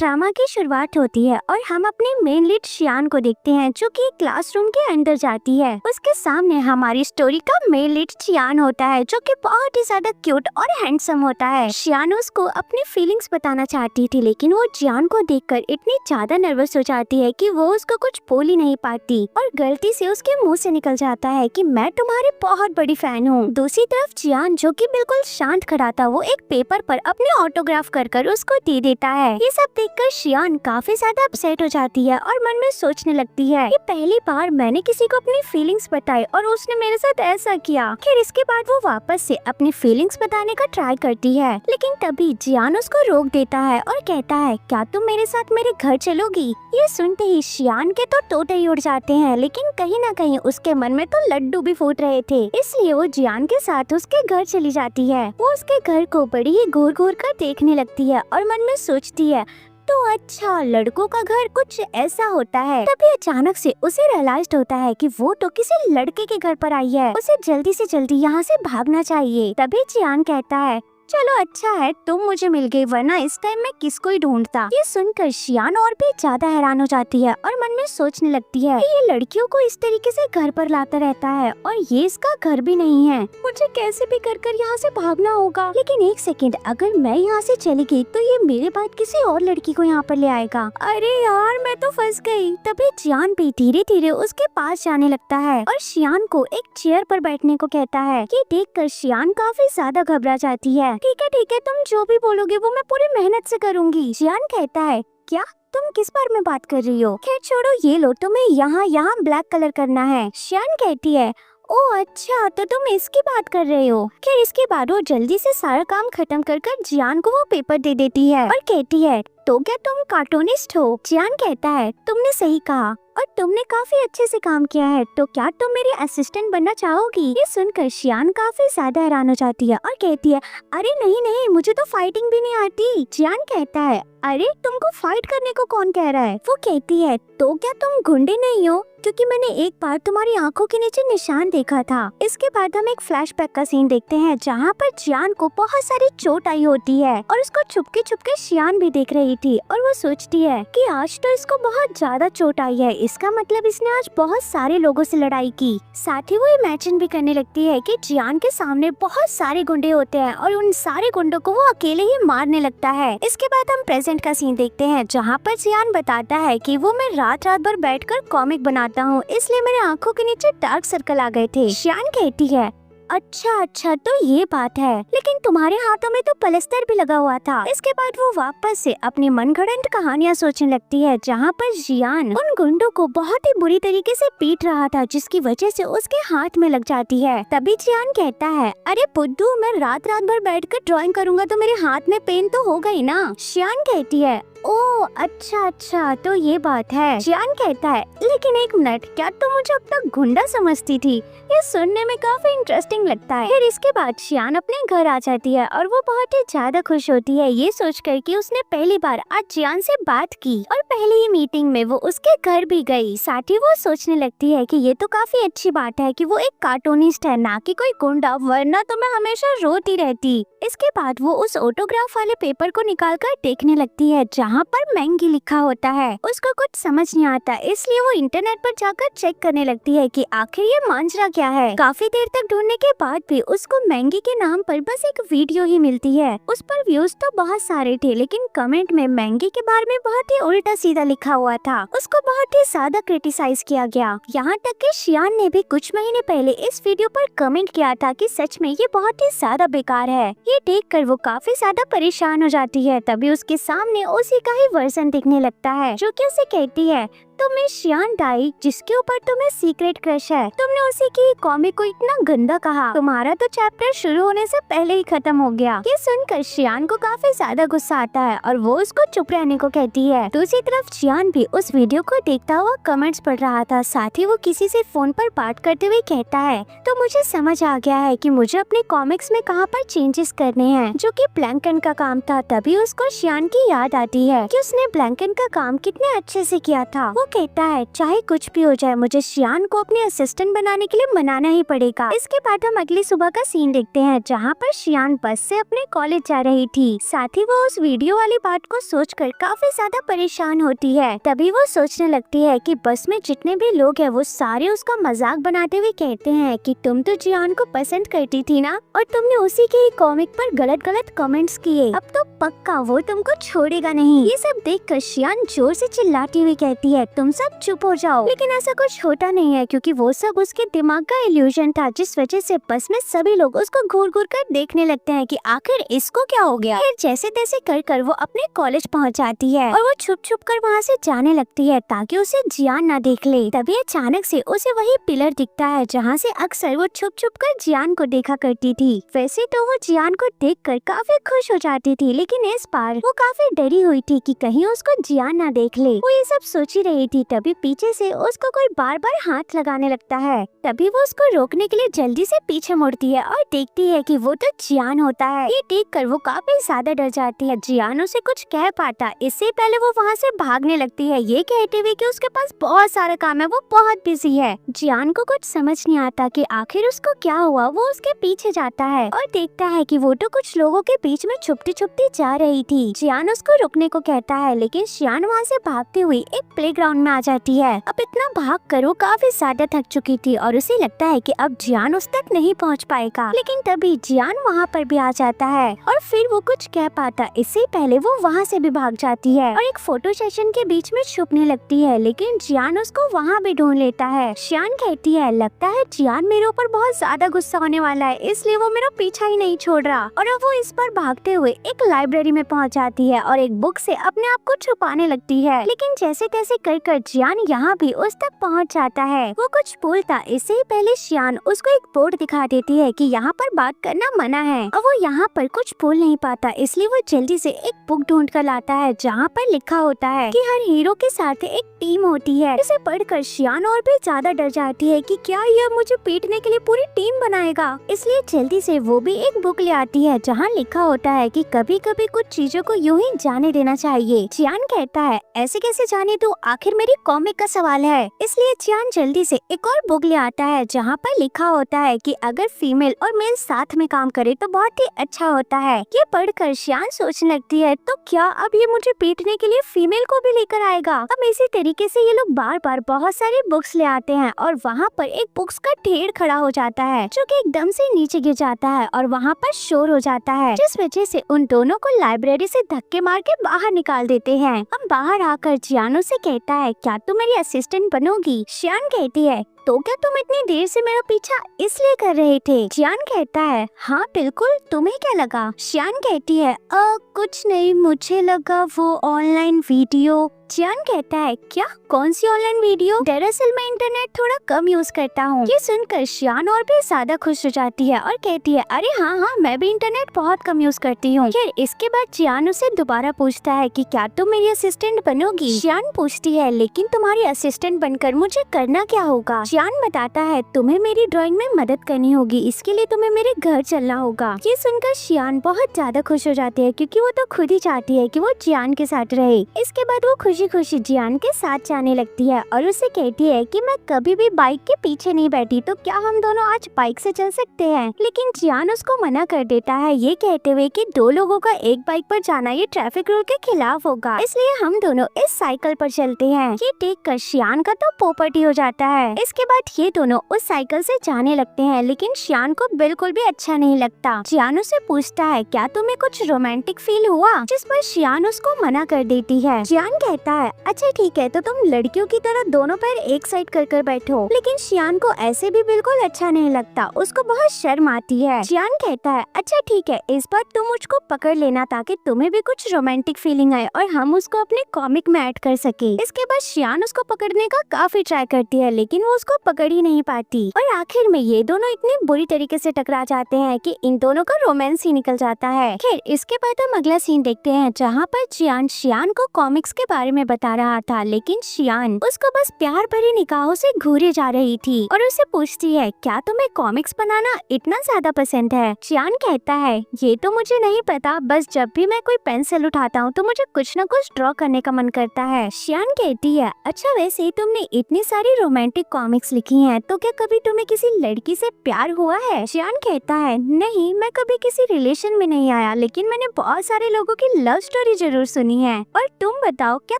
Drama की शुरुआत होती है और हम अपने मेन लीड शियान को देखते हैं जो कि क्लासरूम के अंदर जाती है। उसके सामने हमारी स्टोरी का मेन लीड शियान होता है जो कि बहुत ही ज्यादा क्यूट और हैंडसम होता है। शियान उसको अपनी फीलिंग्स बताना चाहती थी लेकिन वो जियान को देखकर इतनी ज्यादा नर्वस हो जाती है कि वो उसको कुछ बोल ही नहीं पाती और गलती से उसके मुंह से निकल जाता है कि मैं तुम्हारी बहुत बड़ी फैन हूँ। दूसरी तरफ जियान जो कि बिल्कुल शांत खड़ा था वो एक पेपर पर अपने ऑटोग्राफ कर उसको दे देता है। ये सब देखकर शियान काफी ज्यादा अपसेट हो जाती है और मन में सोचने लगती है ये पहली बार मैंने किसी को अपनी फीलिंग्स बताई और उसने मेरे साथ ऐसा किया। फिर इसके बाद वो वापस से अपनी फीलिंग्स बताने का ट्राई करती है लेकिन तभी जियान उसको रोक देता है और कहता है क्या तुम मेरे साथ मेरे घर चलोगी। ये सुनते ही शियान के तो तोते ही उड़ जाते हैं लेकिन कहीं न कहीं उसके मन में तो लड्डू भी फूट रहे थे, इसलिए वो जियान के साथ उसके घर चली जाती है। वो उसके घर को बड़ी ही घूर घूर कर देखने लगती है और मन में सोचती है तो अच्छा लड़कों का घर कुछ ऐसा होता है। तभी अचानक से उसे रियलाइज होता है कि वो तो किसी लड़के के घर पर आई है, उसे जल्दी से जल्दी यहाँ से भागना चाहिए। तभी जियान कहता है चलो अच्छा है तुम मुझे मिल गई वरना इस टाइम मैं किसको ही ढूंढता। ये सुनकर शियान और भी ज्यादा हैरान हो जाती है और मन में सोचने लगती है कि ये लड़कियों को इस तरीके से घर पर लाता रहता है और ये इसका घर भी नहीं है, मुझे कैसे भी कर यहाँ से भागना होगा। लेकिन एक सेकंड अगर मैं यहाँ से चली गई तो ये मेरे बाद किसी और लड़की को यहाँ पर ले आएगा। अरे यार मैं तो फंस गई। तभी जियान भी धीरे धीरे उसके पास जाने लगता है और शियान को एक चेयर पर बैठने को कहता है। ये देखकर शियान काफी ज्यादा घबरा जाती है। ठीक है तुम जो भी बोलोगे वो मैं पूरी मेहनत से करूंगी। जियान कहता है क्या तुम किस बारे में बात कर रही हो। खैर छोड़ो ये लो तुम्हें यहाँ ब्लैक कलर करना है। शियान कहती है ओह अच्छा तो तुम इसकी बात कर रहे हो। खैर इसके बाद वो जल्दी से सारा काम खत्म कर जियान को वो पेपर दे देती है और कहती है तो क्या तुम कार्टूनिस्ट हो। जियान कहता है तुमने सही कहा और तुमने काफी अच्छे से काम किया है तो क्या तुम मेरी असिस्टेंट बनना चाहोगी। ये सुनकर शियान काफी ज्यादा हैरान हो जाती है और कहती है अरे नहीं मुझे तो फाइटिंग भी नहीं आती। जियान कहता है अरे तुमको फाइट करने को कौन कह रहा है। वो कहती है तो क्या तुम गुंडे नहीं हो क्योंकि मैंने एक बार तुम्हारी आंखों के नीचे निशान देखा था। इसके बाद हम एक फ्लैशबैक का सीन देखते हैं जहाँ पर जियान को बहुत सारी चोट आई होती है और उसको छुपके छुपके शियान भी देख रही थी और वो सोचती है कि आज तो इसको बहुत ज्यादा चोट आई है, इसका मतलब इसने आज बहुत सारे लोगों से लड़ाई की। साथ ही वो इमेजिन भी करने लगती है कि जियान के सामने बहुत सारे गुंडे होते हैं और उन सारे गुंडों को वो अकेले ही मारने लगता है। इसके बाद हम प्रेजेंट का सीन देखते हैं जहाँ पर जियान बताता है कि वो मैं रात भर बैठकर कॉमिक बनाता हूँ इसलिए मेरे आंखों के नीचे डार्क सर्कल आ गए थे। शियान कहती है अच्छा तो ये बात है लेकिन तुम्हारे हाथों में तो प्लास्टर भी लगा हुआ था। इसके बाद वो वापस से अपनी मनगढ़ंत कहानियां सोचने लगती है जहाँ पर जियान उन गुंडों को बहुत ही बुरी तरीके से पीट रहा था जिसकी वजह से उसके हाथ में लग जाती है। तभी जियान कहता है अरे बुद्धू मैं रात भर बैठकर ड्राइंग करूंगा तो मेरे हाथ में पेन तो होगा ही ना। शियान कहती है ओह अच्छा तो ये बात है। जियान कहता है लेकिन एक मिनट क्या तुम मुझे अब तक गुंडा समझती थी। ये सुनने में काफी इंटरेस्टिंग लगता है। फिर इसके बाद शियान अपने घर आ जाती है और वो बहुत ही ज्यादा खुश होती है ये सोचकर कि उसने पहली बार आज जियान से बात की और पहली ही मीटिंग में वो उसके घर भी गई। साथ ही वो सोचने लगती है कि ये तो काफी अच्छी बात है कि वो एक कार्टूनिस्ट है ना कि कोई गुंडा, वरना तो मैं हमेशा रोती रहती। इसके बाद वो उस ऑटोग्राफ वाले पेपर को निकाल कर देखने लगती है जहाँ पर मैंगी लिखा होता है। उसको कुछ समझ नहीं आता इसलिए वो इंटरनेट पर जाकर चेक करने लगती है कि आखिर ये मांजरा क्या है। काफी देर तक ढूंढने के बाद भी उसको मैंगी के नाम पर बस एक वीडियो ही मिलती है। उस पर व्यूज तो बहुत सारे थे लेकिन कमेंट में मैंगी के बारे में बहुत ही उल्टा सीधा लिखा हुआ था। उसको बहुत ही ज्यादा क्रिटिसाइज किया गया। यहाँ तक कि शियान ने भी कुछ महीने पहले इस वीडियो पर कमेंट किया था कि सच में ये बहुत ही ज्यादा बेकार है। ये देखकर वो काफी ज्यादा परेशान हो जाती है। तभी उसके सामने उसी का ही वर्जन दिखने लगता है जो कि उसे कहती है तुम्हें शियान डाई जिसके ऊपर तुम्हें सीक्रेट क्रश है, तुमने उसी की कॉमिक को इतना गंदा कहा, तुम्हारा तो चैप्टर शुरू होने से पहले ही खत्म हो गया। ये सुनकर शियान को काफी ज्यादा गुस्सा आता है और वो उसको चुप रहने को कहती है। दूसरी तरफ शियान भी उस वीडियो को देखता हुआ कमेंट्स पढ़ रहा था। साथ ही वो किसी से फोन पर बात करते हुए कहता है तो मुझे समझ आ गया है कि मुझे अपने कॉमिक्स में कहाँ पर चेंजेस करने हैं जो कि प्लैंकटन का काम था। तभी उसको शियान की याद आती है कि उसने ब्लैंकेट का काम कितने अच्छे से किया था। वो कहता है चाहे कुछ भी हो जाए मुझे शियान को अपने असिस्टेंट बनाने के लिए मनाना ही पड़ेगा। इसके बाद हम अगली सुबह का सीन देखते हैं जहाँ पर शियान बस से अपने कॉलेज जा रही थी। साथ ही वो उस वीडियो वाली बात को सोचकर काफी ज्यादा परेशान होती है। तभी वो सोचने लगती है कि बस में जितने भी लोग हैं वो सारे उसका मजाक बनाते हुए कहते हैं कि तुम तो जियान को पसंद करती थी ना, और तुमने उसी के ही कॉमिक पर गलत गलत कमेंट्स किए, अब तो पक्का वो तुमको छोड़ेगा नहीं। ये सब देखकर शियान जोर से चिल्लाती हुई कहती है तुम सब चुप हो जाओ। लेकिन ऐसा कुछ होता नहीं है क्योंकि वो सब उसके दिमाग का इल्यूजन था, जिस वजह से बस में सभी लोग उसको घूर घूर कर देखने लगते हैं कि आखिर इसको क्या हो गया। फिर जैसे तैसे कर कर वो अपने कॉलेज पहुंच जाती है और वो छुप छुप कर वहाँ से जाने लगती है ताकि उसे जियान ना देख ले। तभी अचानक से उसे वही पिलर दिखता है जहाँ से अक्सर वो छुप छुप कर जियान को देखा करती थी। वैसे तो वो जियान को देखकर काफी खुश हो जाती थी, लेकिन इस बार वो काफी डरी हुई थी कि कहीं उसको जियान ना देख ले। वो ये सब सोच ही रही थी तभी पीछे से उसको कोई बार बार हाथ लगाने लगता है। तभी वो उसको रोकने के लिए जल्दी से पीछे मुड़ती है और देखती है कि वो तो जियान होता है। ये देखकर वो काफी ज्यादा डर जाती है। जियान उसे कुछ कह पाता इससे पहले वो वहाँ से भागने लगती है, ये कहते हुए कि उसके पास बहुत सारा काम है, वो बहुत बिजी है। जियान को कुछ समझ नहीं आता कि आखिर उसको क्या हुआ। वो उसके पीछे जाता है और देखता है कि वो तो कुछ लोगों के बीच में छुपती छुपती जा रही थी। जियान उसको रुकने को कहता है लेकिन शियान वहाँ से भागती हुई एक प्लेग्राउंड में आ जाती है। अब इतना भाग कर वो काफी ज्यादा थक चुकी थी और उसे लगता है कि अब जियान उस तक नहीं पहुँच पाएगा। लेकिन तभी जियान वहाँ पर भी आ जाता है और फिर वो कुछ कह पाता इससे पहले वो वहाँ से भी भाग जाती है और एक फोटो सेशन के बीच में छुपने लगती है। लेकिन जियान उसको वहाँ भी ढूंढ लेता है। शियान कहती है लगता है जियान मेरे ऊपर बहुत ज्यादा गुस्सा होने वाला है, इसलिए वो मेरा पीछा ही नहीं छोड़ रहा। और अब वो इस पर भागते हुए एक लाइब्रेरी में पहुँच जाती है और एक बुक से अपने आप को छुपाने लगती है। लेकिन जैसे तैसे कर कर जियान यहाँ भी उस तक पहुँच जाता है। वो कुछ बोलता इससे ही पहले शियान उसको एक बोर्ड दिखा देती है कि यहाँ पर बात करना मना है। और वो यहाँ पर कुछ बोल नहीं पाता, इसलिए वो जल्दी से एक बुक ढूंढ कर लाता है जहाँ पर लिखा होता है कि हर हीरो के साथ एक टीम होती है। इसे पढ़कर शियान और भी ज्यादा डर जाती है कि क्या यह मुझे पीटने के लिए पूरी टीम बनाएगा। इसलिए जल्दी से वो भी एक बुक ले आती है जहाँ लिखा होता है कि कभी कभी कुछ चीजों को यूं ही जाने देना चाहिए। जियान कहता है ऐसे कैसे जाने दो, आखिर मेरी कॉमिक का सवाल है। इसलिए जियान जल्दी से एक और बुक ले आता है जहाँ पर लिखा होता है कि अगर फीमेल और मेल साथ में काम करे तो बहुत ही अच्छा होता है। ये पढ़कर शियान सोचने लगती है तो क्या अब ये मुझे पीटने के लिए फीमेल को भी लेकर आएगा। अब इसी तरीके से ये लोग बार बार बहुत सारी बुक्स ले आते हैं और वहाँ पर एक बुक्स का ढेर खड़ा हो जाता है जो कि एकदम से नीचे गिर जाता है और वहाँ पर शोर हो जाता है, जिस वजह से उन दोनों को लाइब्रेरी से धक्के मार के बाहर निकाल देते हैं। अब बाहर आकर जियान से कहता है क्या तुम मेरी असिस्टेंट बनोगी। शियान कहती है तो क्या तुम इतनी देर से मेरा पीछा इसलिए कर रहे थे। जियान कहता है हाँ बिल्कुल, तुम्हें क्या लगा। शियान कहती है कुछ नहीं, मुझे लगा वो ऑनलाइन वीडियो। जियान कहता है क्या, कौन सी ऑनलाइन वीडियो। दरअसल मैं इंटरनेट थोड़ा कम यूज करता हूँ। ये सुनकर शियान और भी ज्यादा खुश हो जाती है और कहती है अरे हाँ हाँ मैं भी इंटरनेट बहुत कम यूज करती हूँ। फिर इसके बाद जियान उसे दोबारा पूछता है कि क्या तुम मेरी असिस्टेंट बनोगी। शियान पूछती है लेकिन तुम्हारी असिस्टेंट बनकर मुझे करना क्या होगा। जियान बताता है तुम्हें मेरी ड्राइंग में मदद करनी होगी, इसके लिए तुम्हें मेरे घर चलना होगा। ये सुनकर शियान बहुत ज्यादा खुश हो जाती है क्योंकि वो तो खुद ही चाहती है कि वो जियान के साथ रहे। इसके बाद वो खुशी खुशी जियान के साथ जाने लगती है और उसे कहती है कि मैं कभी भी बाइक के पीछे नहीं बैठी, तो क्या हम दोनों आज बाइक से चल सकते हैं। लेकिन जियान उसको मना कर देता है, ये कहते हुए कि दो लोगों का एक बाइक पर जाना ये ट्रैफिक रूल के खिलाफ होगा, इसलिए हम दोनों इस साइकिल पर चलते हैं। ये देखकर शियान का तो पोपट ही हो जाता है। इसके बाद ये दोनों उस साइकिल से जाने लगते हैं, लेकिन शियान को बिल्कुल भी अच्छा नहीं लगता। जियान उसे पूछता है क्या तुम्हें कुछ रोमांटिक फील हुआ, जिस पर शियान उसको मना कर देती है। जियान कहता है अच्छा ठीक है, तो तुम लड़कियों की तरह दोनों पैर एक साइड कर कर बैठो। लेकिन शियान को ऐसे भी बिल्कुल अच्छा नहीं लगता, उसको बहुत शर्म आती है। जियान कहता है अच्छा ठीक है, इस बार तुम मुझको पकड़ लेना ताकि तुम्हें भी कुछ रोमांटिक फीलिंग आए और हम उसको अपने कॉमिक में ऐड कर सके। इसके बाद शियान उसको पकड़ने का काफी ट्राई करती है, लेकिन वो उसको उसको पकड़ ही नहीं पाती और आखिर में ये दोनों इतनी बुरी तरीके से टकरा जाते हैं कि इन दोनों का रोमांस ही निकल जाता है। खैर इसके बाद हम अगला सीन देखते हैं जहाँ पर जियान शियान को कॉमिक्स के बारे में बता रहा था, लेकिन शियान उसको बस प्यार भरी निगाहों से घूरे जा रही थी और उससे पूछती है क्या तुम्हें कॉमिक्स बनाना इतना ज्यादा पसंद है। शियान कहता है ये तो मुझे नहीं पता, बस जब भी मैं कोई पेंसिल उठाता हूँ तो मुझे कुछ न कुछ ड्रॉ करने का मन करता है। शियान कहती है अच्छा वैसे तुमने इतनी सारी रोमांटिक कॉमिक्स लिखी हैं, तो क्या कभी तुम्हें किसी लड़की से प्यार हुआ है। शियान कहता है नहीं, मैं कभी किसी रिलेशन में नहीं आया, लेकिन मैंने बहुत सारे लोगों की लव स्टोरी जरूर सुनी है। और तुम बताओ क्या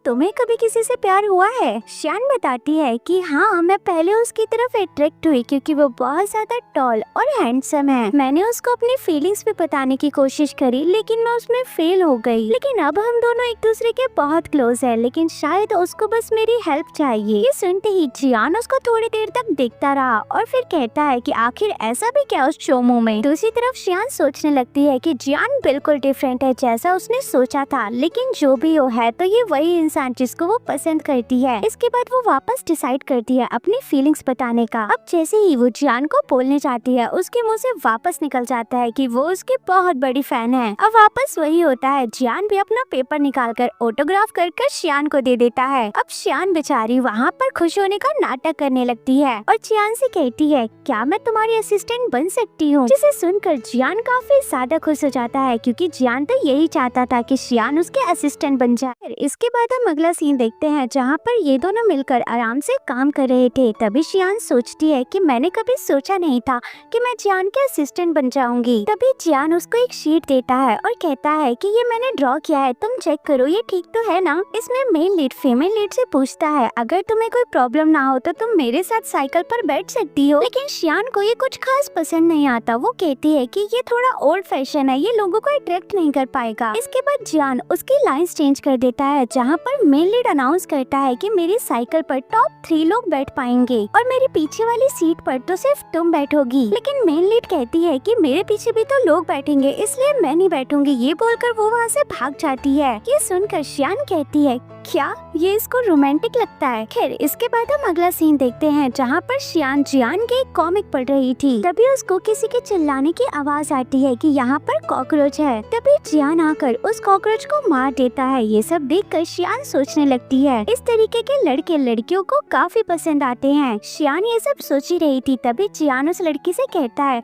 तुम्हें कभी किसी से प्यार हुआ है। शियान बताती है कि हाँ, मैं पहले उसकी तरफ अट्रैक्ट हुई क्योंकि वो बहुत ज्यादा टॉल और हैंडसम है। मैंने उसको अपनी फीलिंग्स भी बताने की कोशिश करी, लेकिन मैं उसमें फेल हो गई। लेकिन अब हम दोनों एक दूसरे के बहुत क्लोज है, लेकिन शायद उसको बस मेरी हेल्प चाहिए। ये सुनते ही जियान उसको थोड़ी देर तक देखता रहा और फिर कहता है कि आखिर ऐसा भी क्या उस चोमू में। दूसरी तरफ शियान सोचने लगती है कि जियान बिल्कुल डिफरेंट है जैसा उसने सोचा था, लेकिन जो भी हो है तो ये वही इंसान जिसको वो पसंद करती है। इसके बाद वो वापस डिसाइड करती है अपनी फीलिंग्स बताने का। अब जैसे ही वो जियान को बोलने जाती है, उसके मुंह से वापस निकल जाता है कि वो उसकी बहुत बड़ी फैन है। अब वापस वही होता है, जियान भी अपना पेपर निकालकर ऑटोग्राफ कर शियान को दे देता है। अब शियान बेचारी वहाँ पर खुश होने का नाटक करने लगती है और जियान से कहती है क्या मैं तुम्हारी असिस्टेंट बन सकती हूँ, जिसे सुनकर जियान काफी ज्यादा खुश हो जाता है क्योंकि जियान तो यही चाहता था कि शियान उसके असिस्टेंट बन जाए। इसके बाद हम अगला सीन देखते हैं जहाँ पर ये दोनों मिलकर आराम से काम कर रहे थे। तभी शियान सोचती है कि मैंने कभी सोचा नहीं था कि मैं जियान के असिस्टेंट बन जाऊंगी। तभी जियान उसको एक शीट देता है और कहता है कि ये मैंने ड्रॉ किया है, तुम चेक करो ये ठीक तो है ना। इसमें मेन लीड फीमेल लीड से पूछता है अगर तुम्हें कोई प्रॉब्लम ना हो तो तुम मेरे साथ साइकिल पर बैठ सकती हो। लेकिन शियान को ये कुछ खास पसंद नहीं आता। वो कहती है कि ये थोड़ा ओल्ड फैशन है, ये लोगों को अट्रैक्ट नहीं कर पाएगा। इसके बाद जियान उसकी लाइंस चेंज कर देता है जहाँ पर मेन लीड अनाउंस करता है कि मेरी साइकिल पर टॉप 3 लोग बैठ पाएंगे और मेरी पीछे वाली सीट पर तो सिर्फ तुम बैठोगी। लेकिन मेन लीड कहती है कि मेरे पीछे भी तो लोग बैठेंगे, इसलिए मैं नहीं बैठूंगी। ये बोलकर वो वहाँ से भाग जाती है। ये सुनकर शियान कहती है क्या ये इसको रोमांटिक लगता है। खैर इसके बाद हम अगला सीन देखते हैं जहाँ पर शियान जियान के एक कॉमिक पढ़ रही थी। तभी उसको किसी के चिल्लाने की आवाज आती है कि यहाँ पर कॉकरोच है। तभी जियान आकर उस कॉकरोच को मार देता है। ये सब देखकर शियान सोचने लगती है इस तरीके के लड़के लड़कियों को काफी पसंद आते हैं। शियान ये सब सोच ही रही थी। तभी जियान उस लड़की से कहता है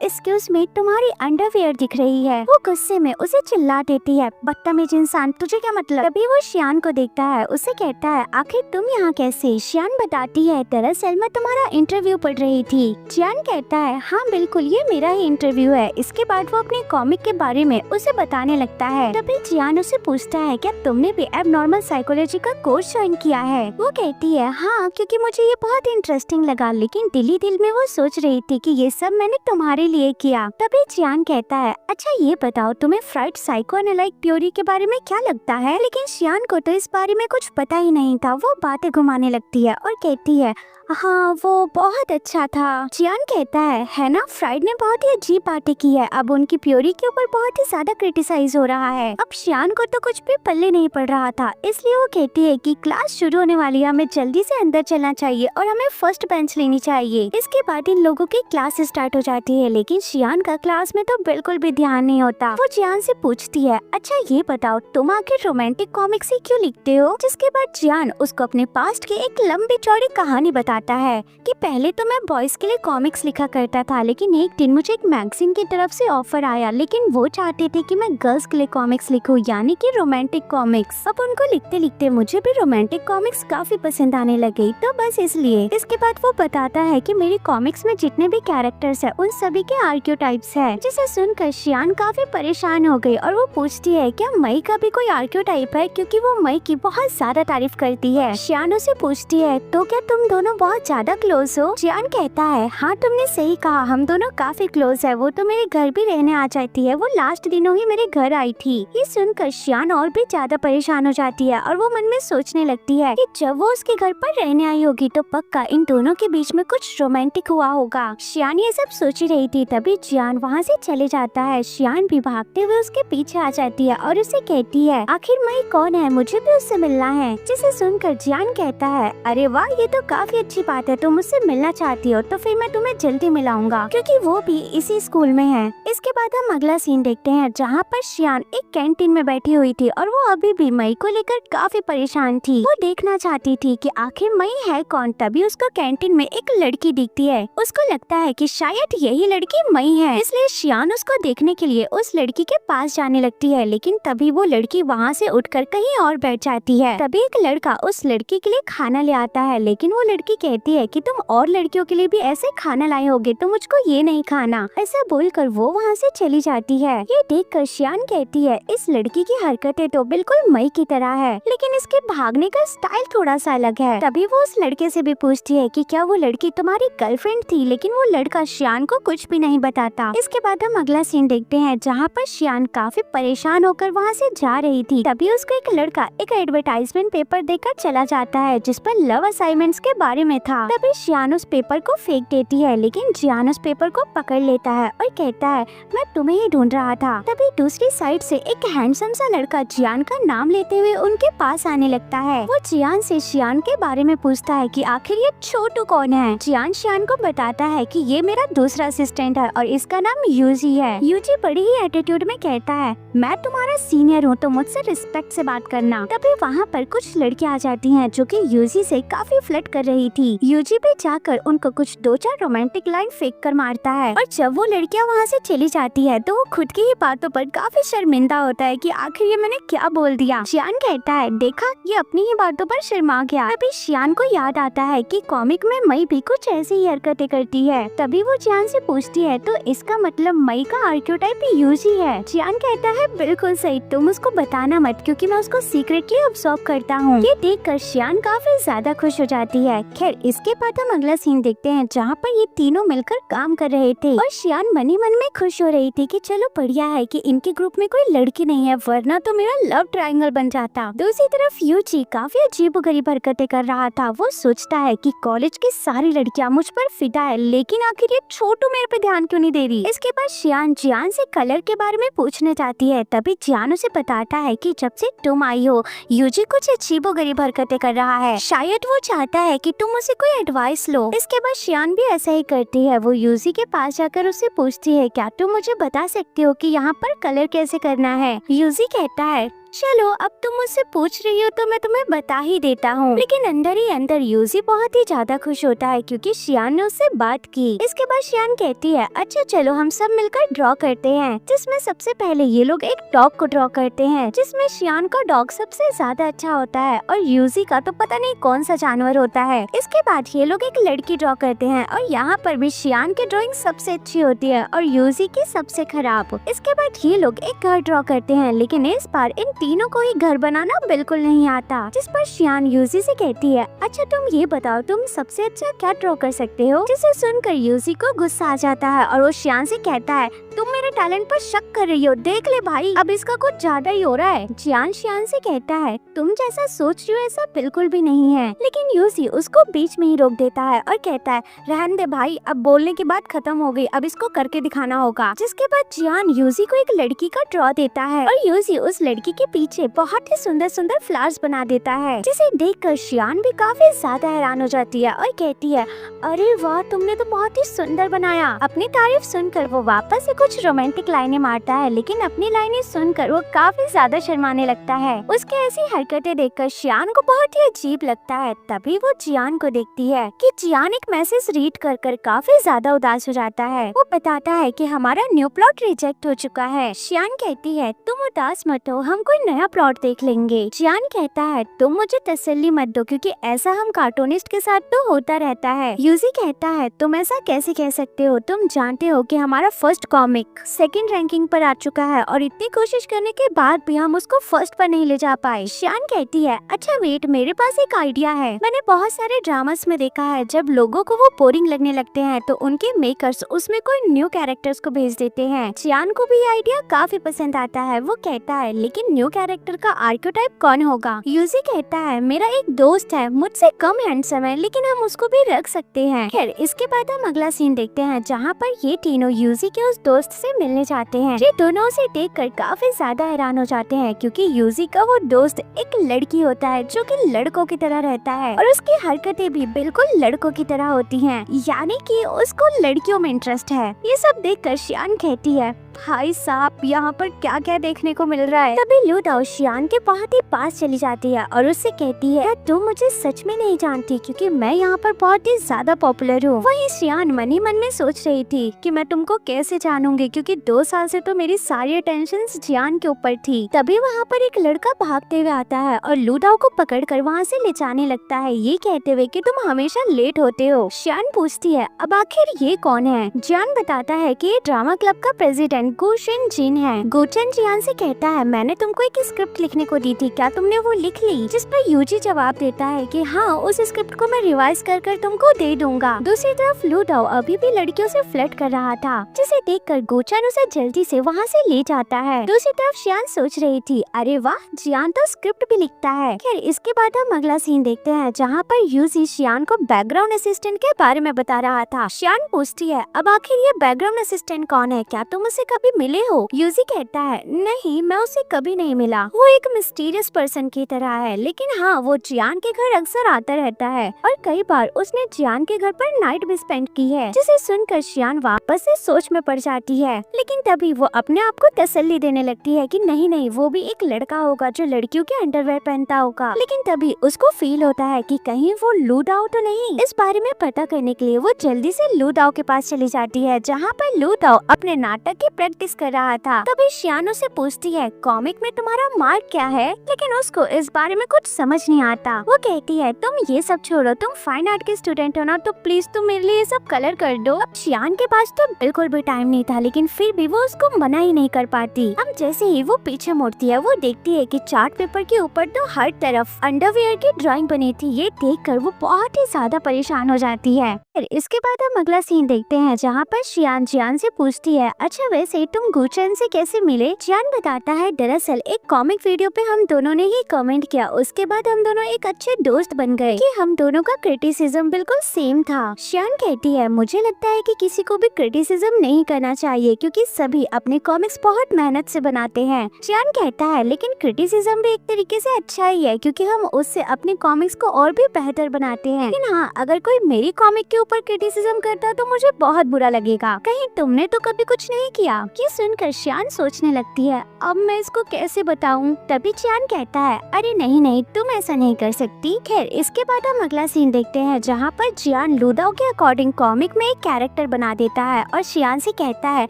एक्सक्यूज मी, तुम्हारी अंडरवियर दिख रही है। वो गुस्से में उसे चिल्ला देती है बदतमीज इंसान, तुझे क्या मतलब। तभी वो शियान को देखता है, उसे कहता है आखिर तुम यहाँ कैसे। शियान बताती है दरअसल मैं तुम्हारा इंटरव्यू पढ़ रही थी। जियान कहता है हाँ बिल्कुल, ये मेरा ही इंटरव्यू है। इसके बाद वो अपने कॉमिक के बारे में उसे बताने लगता है। तभी जियान उसे पूछता है क्या तुमने भी एबनॉर्मल साइकोलॉजी का कोर्स ज्वाइन किया है। वो कहती है हाँ, क्योंकि मुझे ये बहुत इंटरेस्टिंग लगा, लेकिन दिल ही दिल में वो सोच रही थी कि ये सब मैंने तुम्हारे लिए किया। तभी जियान कहता है अच्छा ये बताओ तुम्हें फ्राइड साइकोएनालिटिक थ्योरी के बारे में क्या लगता है। लेकिन शियान को तो इस बारे में कुछ पता ही नहीं था। वो बातें घुमाने लगती है और कहती है हाँ वो बहुत अच्छा था। जियान कहता है ना, फ्राइड ने बहुत ही अजीब बातें की है, अब उनकी प्योरी के ऊपर बहुत ही ज्यादा क्रिटिसाइज हो रहा है। अब शियान को तो कुछ भी पल्ले नहीं पड़ रहा था, इसलिए वो कहती है कि क्लास शुरू होने वाली है, हमें जल्दी से अंदर चलना चाहिए और हमें फर्स्ट बेंच लेनी चाहिए। इसके बाद इन लोगों की क्लास स्टार्ट हो जाती है, लेकिन शियान का क्लास में तो बिल्कुल भी ध्यान नहीं होता। वो जियान से पूछती है अच्छा ये बताओ तुम आखिर रोमांटिक कॉमिक्स ही क्यों लिखते हो। जिसके बाद जियान उसको अपने पास्ट की एक लंबी चौड़ी कहानी बताता है कि पहले तो मैं बॉयज के लिए कॉमिक्स लिखा करता था, लेकिन एक दिन मुझे एक मैगजीन की तरफ से ऑफर आया, लेकिन वो चाहते थे कि मैं गर्ल्स के लिए कॉमिक्स लिखूं, यानी कि रोमांटिक कॉमिक्स। अब उनको लिखते लिखते मुझे भी रोमांटिक कॉमिक्स काफी पसंद आने लगे, तो बस इसलिए। इसके बाद वो बताता है कि मेरी कॉमिक्स में जितने भी कैरेक्टर्स है उन सभी के आर्क्योटाइप्स है। जिसे सुनकर शियान काफी परेशान हो गई और वो पूछती है क्या मई का भी कोई आर्क्योटाइप है, क्योंकि वो मई की बहुत ज्यादा तारीफ करती है। शियान उसे पूछती है तो क्या तुम दोनों बहुत ज्यादा क्लोज हो। जियान कहता है हाँ तुमने सही कहा, हम दोनों काफी क्लोज है। वो तो मेरे घर भी रहने आ जाती है, वो लास्ट दिनों ही मेरे घर आई थी। ये सुनकर शियान और भी ज्यादा परेशान हो जाती है और वो मन में सोचने लगती है कि जब वो उसके घर पर रहने आई होगी तो पक्का इन दोनों के बीच में कुछ रोमांटिक हुआ होगा। शियान ये सब सोच ही रही थी, तभी जियान वहाँ से चले जाता है। शियान भी भागते हुए उसके पीछे आ जाती है और उसे कहती है आखिर मई कौन है, मुझे भी उससे मिलना है। जिसे सुनकर जियान कहता है अरे वाह, ये तो काफी अच्छी बात है, तुम मुझसे मिलना चाहती हो तो फिर मैं तुम्हें जल्दी मिलाऊंगा, क्योंकि वो भी इसी स्कूल में है। इसके बाद हम अगला सीन देखते हैं जहाँ पर शियान एक कैंटीन में बैठी हुई थी और वो अभी भी मई को लेकर काफी परेशान थी। वो देखना चाहती थी कि आखिर मई है कौन। तभी उसको कैंटीन में एक लड़की दिखती है। उसको लगता है कि शायद यही लड़की मई है, इसलिए शियान उसको देखने के लिए उस लड़की के पास जाने लगती है। लेकिन तभी वो लड़की वहाँ से उठकर कहीं और बैठ जाती है। तभी एक लड़का उस लड़की के लिए खाना ले आता है, लेकिन वो लड़की कहती है कि तुम और लड़कियों के लिए भी ऐसे खाना लाए होगे तो मुझको ये नहीं खाना। ऐसा बोलकर वो वहाँ से चली जाती है। ये देखकर शियान कहती है इस लड़की की हरकतें तो बिल्कुल मई की तरह है, लेकिन इसके भागने का स्टाइल थोड़ा सा अलग है। तभी वो उस लड़के से भी पूछती है कि क्या वो लड़की तुम्हारी गर्लफ्रेंड थी, लेकिन वो लड़का शियान को कुछ भी नहीं बताता। इसके बाद हम अगला सीन देखते हैं जहाँ पर शियान काफी परेशान होकर वहाँ से जा रही थी। तभी उसको एक लड़का एक एडवर्टाइजमेंट पेपर देकर चला जाता है जिस पर लव असाइनमेंट्स के बारे में था। तभी शियान उस पेपर को फेंक देती है, लेकिन जियान उस पेपर को पकड़ लेता है और कहता है मैं तुम्हें ही ढूंढ रहा था। तभी दूसरी साइड से एक हैंडसम सा लड़का जियान का नाम लेते हुए उनके पास आने लगता है। वो जियान से शियान के बारे में पूछता है कि आखिर ये छोटू कौन है। जियान शियान को बताता है कि ये मेरा दूसरा असिस्टेंट है और इसका नाम यूजी है। यूजी बड़ी ही एटीट्यूड में कहता है मैं तुम्हारा सीनियर हूँ तो मुझसे रिस्पेक्ट से बात करना। तभी वहाँ पर कुछ लड़कियाँ आ जाती हैं जो कि यूजी से काफी फ्लर्ट कर रही थी। यूजी भी जाकर उनको कुछ 2-4 रोमांटिक लाइन फेंक कर मारता है और जब वो लड़कियाँ वहाँ से चली जाती है तो वो खुद की ही बातों पर काफी शर्मिंदा होता है कि आखिर ये मैंने क्या बोल दिया। शियान कहता है देखा ये अपनी ही बातों पर शर्मा गया। तभी शियान को याद आता है कि कॉमिक में मई भी कुछ ऐसी ही हरकतें करती है। तभी वो जियान से पूछती है तो इसका मतलब मई का आर्कियोटाइप भी यूजी है। जियान कहता है बिल्कुल सही, तुम उसको बताना मत क्योंकि मैं उसको सीक्रेटली ऑब्जर्व करता हूँ। ये देखकर शियान काफी ज्यादा खुश हो जाती है। खैर इसके बाद हम अगला सीन देखते हैं जहाँ पर ये तीनों मिलकर काम कर रहे थे और शियान मन ही मन में खुश हो रही थी कि चलो बढ़िया है कि इनके ग्रुप में कोई लड़की नहीं है, वरना तो मेरा लव ट्रायंगल बन जाता। दूसरी तरफ यूजी काफी अजीबोगरीब हरकतें कर रहा था। वो सोचता है कि कॉलेज की सारी लड़कियां मुझ पर फिदा है, लेकिन आखिर ये छोटू मेरे पे ध्यान क्यों नहीं दे रही। इसके बाद शियान जियान से कलर के बारे में पूछने जाती है। तभी जियान उसे बताता है कि जब से तुम आई हो यूजी कुछ अजीबोगरीब हरकतें कर रहा है, शायद वो चाहता है कि तुम उसे कोई एडवाइस लो। इसके बाद शियान भी ऐसा ही करती है। वो यूजी के पास जाकर उससे पूछती है क्या तुम मुझे बता सकते हो कि यहाँ पर कलर कैसे करना है। यूजी कहता है चलो अब तुम मुझसे पूछ रही हो तो मैं तुम्हें बता ही देता हूँ। लेकिन अंदर ही अंदर यूजी बहुत ही ज्यादा खुश होता है क्योंकि शियान ने उससे बात की। इसके बाद शियान कहती है अच्छा चलो हम सब मिलकर ड्रॉ करते हैं, जिसमें सबसे पहले ये लोग एक डॉग को ड्रॉ करते हैं जिसमें शियान का डॉग सबसे ज्यादा अच्छा होता है और यूजी का तो पता नहीं कौन सा जानवर होता है। इसके बाद ये लोग एक लड़की ड्रॉ करते हैं और यहाँ पर भी शियान की ड्रॉइंग सबसे अच्छी होती है और यूजी की सबसे खराब। इसके बाद ये लोग एक घर ड्रॉ करते हैं, लेकिन इस बार इन तीनों को ही घर बनाना बिल्कुल नहीं आता। जिस पर शियान यूजी से कहती है अच्छा तुम ये बताओ तुम सबसे अच्छा क्या ड्रॉ कर सकते हो। जिसे सुनकर यूजी को गुस्सा आ जाता है और वो शियान से कहता है तुम मेरे टैलेंट पर शक कर रही हो, देख ले भाई अब इसका कुछ ज्यादा ही हो रहा है। जियान शियान से कहता है तुम जैसा सोच रही हो ऐसा बिल्कुल भी नहीं है, लेकिन यूजी उसको बीच में ही रोक देता है और कहता है रहने दे भाई, अब बोलने की बात खत्म हो गई, अब इसको करके दिखाना होगा। जिसके बाद जियान यूजी को एक लड़की का ड्रॉ देता है और यूजी उस लड़की के पीछे बहुत ही सुंदर सुंदर फ्लावर्स बना देता है, जिसे देखकर शियान भी काफी ज्यादा हैरान हो जाती है और कहती है अरे वाह तुमने तो बहुत ही सुंदर बनाया। अपनी तारीफ सुनकर वो वापस से कुछ रोमांटिक लाइनें मारता है, लेकिन अपनी लाइनें सुनकर वो काफी ज्यादा शर्माने लगता है। उसके ऐसी हरकतें देखकर शियान को बहुत ही अजीब लगता है। तभी वो जियान को देखती है कि जियान एक मैसेज रीड कर कर काफी ज्यादा उदास हो जाता है। वो बताता है कि हमारा न्यू प्लॉट रिजेक्ट हो चुका है। शियान कहती है तुम उदास मत हो, हम कोई नया प्लॉट देख लेंगे। जियान कहता है तुम मुझे तसल्ली मत दो क्योंकि ऐसा हम कार्टूनिस्ट के साथ तो होता रहता है। यूजी कहता है तुम ऐसा कैसे कह सकते हो, तुम जानते हो कि हमारा फर्स्ट कॉमिक सेकंड रैंकिंग पर आ चुका है और इतनी कोशिश करने के बाद भी हम उसको फर्स्ट पर नहीं ले जा पाए। शियान कहती है अच्छा वेट, मेरे पास एक आइडिया है। मैंने बहुत सारे ड्रामास में देखा है जब लोगों को वो बोरिंग लगने लगते हैं तो उनके मेकर्स उसमें कोई न्यू कैरेक्टर्स को भेज देते हैं। जियान को भी ये आइडिया काफी पसंद आता है। वो कहता है लेकिन न्यू न्यू कैरेक्टर का आर्केटाइप कौन होगा। यूजी कहता है मेरा एक दोस्त है, मुझसे कम हैंडसम है, लेकिन हम उसको भी रख सकते हैं। खैर इसके बाद हम अगला सीन देखते हैं जहाँ पर ये तीनों यूजी के उस दोस्त से मिलने जाते हैं। ये दोनों उसे देखकर काफी ज्यादा हैरान हो जाते हैं क्योंकि यूजी का वो दोस्त एक लड़की होता है जो कि लड़कों की तरह रहता है और उसकी हरकतें भी बिल्कुल लड़कों की तरह होती हैं, यानी कि उसको लड़कियों में इंटरेस्ट है। ये सब देखकर शियान कहती है भाई साहब यहाँ पर क्या क्या देखने को मिल रहा है। तभी लू दाओ शियान के बहुत ही पास चली जाती है और उससे कहती है तुम मुझे सच में नहीं जानती क्योंकि मैं यहाँ पर बहुत ही ज्यादा पॉपुलर हूँ। वहीं शियान मन ही मन में सोच रही थी कि मैं तुमको कैसे जानूंगी क्योंकि 2 साल से तो मेरी सारी अटेंशन जियान के ऊपर थी। तभी वहाँ पर एक लड़का भागते हुए आता है और लू दाओ को पकड़ कर वहाँ से ले जाने लगता है, ये कहते हुए कि तुम हमेशा लेट होते हो। शियान पूछती है अब आखिर ये कौन है। जियान बताता है कि ये ड्रामा क्लब का प्रेसिडेंट गुशन जिन है। गुशन जियान से कहता है मैंने तुमको एक स्क्रिप्ट लिखने को दी थी, क्या तुमने वो लिख ली। जिस पर यूजी जवाब देता है कि हाँ उस स्क्रिप्ट को मैं रिवाइज कर तुमको दे दूंगा। दूसरी तरफ लू दाओ अभी भी लड़कियों से फ्लर्ट कर रहा था जिसे देखकर गुशन उसे जल्दी से वहाँ से ले जाता है। दूसरी तरफ शियान सोच रही थी अरे वाह जियान तो स्क्रिप्ट भी लिखता है। खैर इसके बाद हम अगला सीन देखते हैं जहाँ पर यूजी शियान को बैकग्राउंड असिस्टेंट के बारे में बता रहा था। शियान पूछती है अब आखिर ये बैकग्राउंड असिस्टेंट कौन है, क्या तुम उसे कभी मिले हो। यूजी कहता है नहीं मैं उसे कभी नहीं मिला, वो एक मिस्टीरियस पर्सन की तरह है, लेकिन हाँ वो जियान के घर अक्सर आता रहता है और कई बार उसने जियान के घर पर नाइट भी स्पेंड की है। जिसे सुनकर शियान वापस से सोच में पड़ जाती है, लेकिन तभी वो अपने आप को तसल्ली देने लगती है कि नहीं नहीं वो भी एक लड़का होगा जो लड़कियों के अंडरवेयर पहनता होगा। लेकिन तभी उसको फील होता है कि कहीं वो लू दाओ तो नहीं। इस बारे में पता करने के लिए वो जल्दी से लू दाओ के पास चली जाती है जहाँ पर लू दाओ अपने नाटक की प्रैक्टिस कर रहा था। तभी शियान से पूछती है कॉमिक में तुम्हारा मार्क क्या है, लेकिन उसको इस बारे में कुछ समझ नहीं आता। वो कहती है तुम ये सब छोड़ो, तुम फाइन आर्ट के स्टूडेंट हो ना, तो प्लीज तुम मेरे लिए ये सब कलर कर दो। अब शियान के पास तो बिल्कुल भी टाइम नहीं था, लेकिन फिर भी वो उसको मना ही नहीं कर पाती। अब जैसे ही वो पीछे मुड़ती है वो देखती है कि चार्ट पेपर के ऊपर तो हर तरफ अंडरवियर की ड्राइंग बनी थी। ये देखकर वो बहुत ही ज्यादा परेशान हो जाती है। फिर इसके बाद हम अगला सीन देखते हैं जहाँ पर शियान जियान से पूछती है अच्छा वैसे तुम गुशन से कैसे मिले। जियान बताता है दरअसल एक कॉमिक वीडियो पे हम दोनों ने ही कमेंट किया, उसके बाद हम दोनों एक अच्छे दोस्त बन गए कि हम दोनों का क्रिटिसिज्म बिल्कुल सेम था। शियान कहती है मुझे लगता है कि किसी को भी क्रिटिसिज्म नहीं करना चाहिए क्योंकि सभी अपने कॉमिक्स बहुत मेहनत से बनाते हैं। जियान कहता है लेकिन क्रिटिसिज्म भी एक तरीके से अच्छा ही है क्योंकि हम उससे अपने कॉमिक्स को और भी बेहतर बनाते हैं। लेकिन हाँ अगर कोई मेरी कॉमिक के ऊपर क्रिटिसिज्म करता तो मुझे बहुत बुरा लगेगा, कहीं तुमने तो कभी कुछ नहीं किया। ये सुनकर शियान सोचने लगती है अब मैं इसको कैसे बताऊं। तभी जियान कहता है अरे नहीं नहीं तुम ऐसा नहीं कर सकती। खैर इसके बाद हम अगला सीन देखते हैं जहाँ पर जियान लू दाओ के अकॉर्डिंग कॉमिक में एक कैरेक्टर बना देता है और शियान से कहता है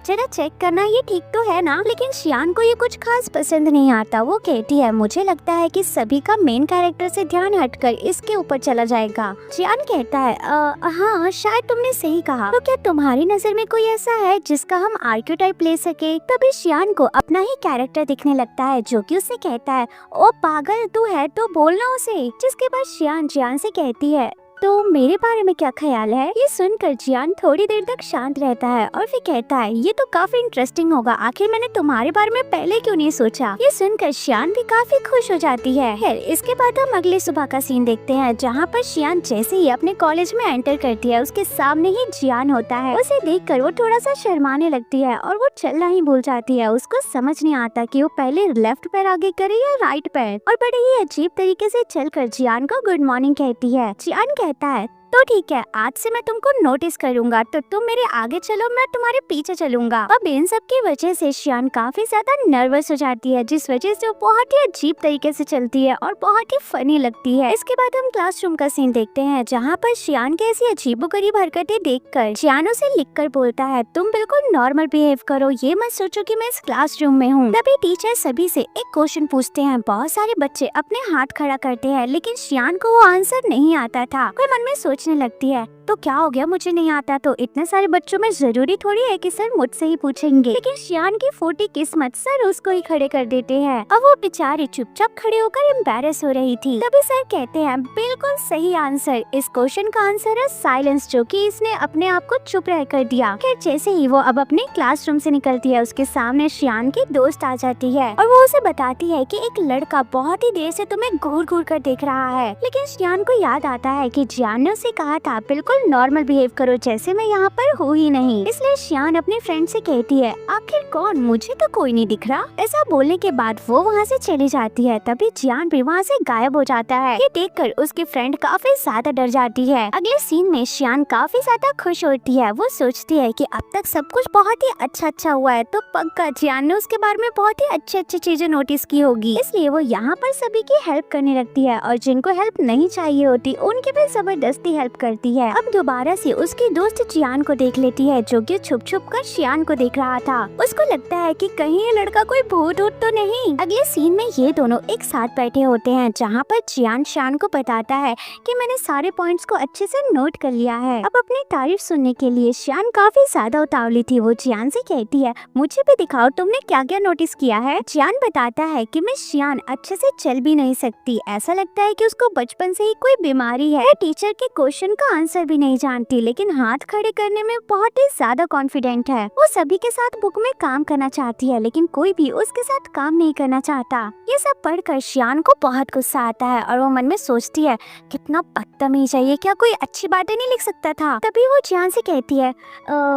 जरा चेक करना ये ठीक तो है ना। लेकिन शियान को ये कुछ खास पसंद नहीं आता। वो कहती है मुझे लगता है कि सभी का मेन कैरेक्टर से ध्यान हटकर इसके ऊपर चला जाएगा। जियान कहता है हाँ शायद तुमने सही कहा, तो क्या तुम्हारी नजर में कोई ऐसा है जिसका हम आर्केटाइप ले सके। तभी शियान को अपना ही कैरेक्टर दिखने लगता है जो कि उससे कहता है ओ पागल तू है तो बोलना उसे। जिसके बाद शियान जियान से कहती है तो मेरे बारे में क्या ख्याल है। ये सुनकर जियान थोड़ी देर तक शांत रहता है और फिर कहता है ये तो काफी इंटरेस्टिंग होगा, आखिर मैंने तुम्हारे बारे में पहले क्यों नहीं सोचा। ये सुनकर शियान भी काफी खुश हो जाती है। खैर इसके बाद हम अगले सुबह का सीन देखते हैं जहाँ पर शियान जैसे ही अपने कॉलेज में एंटर करती है उसके सामने ही जियान होता है। उसे देखकर वो थोड़ा सा शर्माने लगती है और वो चलना ही भूल जाती है। उसको समझ नहीं आता कि वो पहले लेफ्ट पैर आगे करे या राइट पैर, और बड़े ही अजीब तरीके से चलकर जियान को गुड मॉर्निंग कहती है। जियान कहता है तो ठीक है आज से मैं तुमको नोटिस करूंगा, तो तुम मेरे आगे चलो मैं तुम्हारे पीछे चलूंगा। अब इन सब की वजह से शियान काफी ज्यादा नर्वस हो जाती है जिस वजह से वो बहुत ही अजीब तरीके से चलती है और बहुत ही फनी लगती है। इसके बाद हम क्लासरूम का सीन देखते हैं जहाँ पर शियान की ऐसी अजीबोगरीब हरकतें देखकर जियान उसे लिखकर बोलता है तुम बिल्कुल नॉर्मल बिहेव करो, ये मत सोचो कि मैं इस क्लासरूम में हूँ। तभी टीचर सभी से एक क्वेश्चन पूछते हैं। बहुत सारे बच्चे अपने हाथ खड़ा करते हैं लेकिन शियान को वो आंसर नहीं आता था। कोई मन में सोचने लगती है तो क्या हो गया, मुझे नहीं आता तो इतने सारे बच्चों में जरूरी थोड़ी है कि सर मुझसे ही पूछेंगे। लेकिन शियान की फूटी किस्मत सर उसको ही खड़े कर देते हैं। अब वो बेचारी चुपचाप खड़े होकर एम्बैरेस हो रही थी। तभी सर कहते हैं बिल्कुल सही आंसर, इस क्वेश्चन का आंसर है साइलेंस, जो कि इसने अपने आप को चुप रह कर दिया। फिर जैसे ही वो अब अपने क्लासरूम से निकलती है, उसके सामने शियान की दोस्त आ जाती है और वो उसे बताती है कि एक लड़का बहुत ही देर से तुम्हें घूर घूर कर देख रहा है। लेकिन शियान को याद आता है कि जियान ने उसे कहा था बिल्कुल नॉर्मल बिहेव करो, जैसे मैं यहाँ पर हूँ ही नहीं। इसलिए शियान अपने फ्रेंड से कहती है आखिर कौन, मुझे तो कोई नहीं दिख रहा। ऐसा बोलने के बाद वो वहाँ से चली जाती है। तभी जियान भी वहाँ से गायब हो जाता है। ये देखकर उसकी फ्रेंड काफी ज्यादा डर जाती है। अगले सीन में शियान काफी ज्यादा खुश होती है। वो सोचती है कि अब तक सब कुछ बहुत ही अच्छा हुआ है, तो पक्का जियान ने उसके बारे में बहुत ही अच्छी चीजें नोटिस की होगी। इसलिए वो यहाँ पर सभी की हेल्प करने लगती है और जिनको हेल्प नहीं चाहिए होती उनकी भी जबरदस्ती हेल्प करती है। अब दोबारा से उसकी दोस्त जियान को देख लेती है, जो कि छुप छुप कर शियान को देख रहा था। उसको लगता है कि कहीं ये लड़का कोई भूत ऊत तो नहीं। अगले सीन में ये दोनों एक साथ बैठे होते हैं, जहाँ पर जियान शियान को बताता है कि मैंने सारे पॉइंट्स को अच्छे से नोट कर लिया है। अब अपनी तारीफ सुनने के लिए शियान काफी ज्यादा उतावली थी। वो जियान से कहती है मुझे भी दिखाओ तुमने क्या क्या नोटिस किया है। जियान बताता है कि मैं शियान अच्छे से चल भी नहीं सकती, ऐसा लगता है कि उसको बचपन से ही कोई बीमारी है। टीचर के क्वेश्चन का आंसर भी नहीं जानती, लेकिन हाथ खड़े करने में बहुत ही ज्यादा कॉन्फिडेंट है। वो सभी के साथ बुक में काम करना चाहती है, लेकिन कोई भी उसके साथ काम नहीं करना चाहता। ये सब पढ़कर शियान को बहुत गुस्सा आता है और वो मन में सोचती है कितना बदतमीज है ये, क्या कोई अच्छी बातें नहीं लिख सकता था। तभी वो जियान से कहती है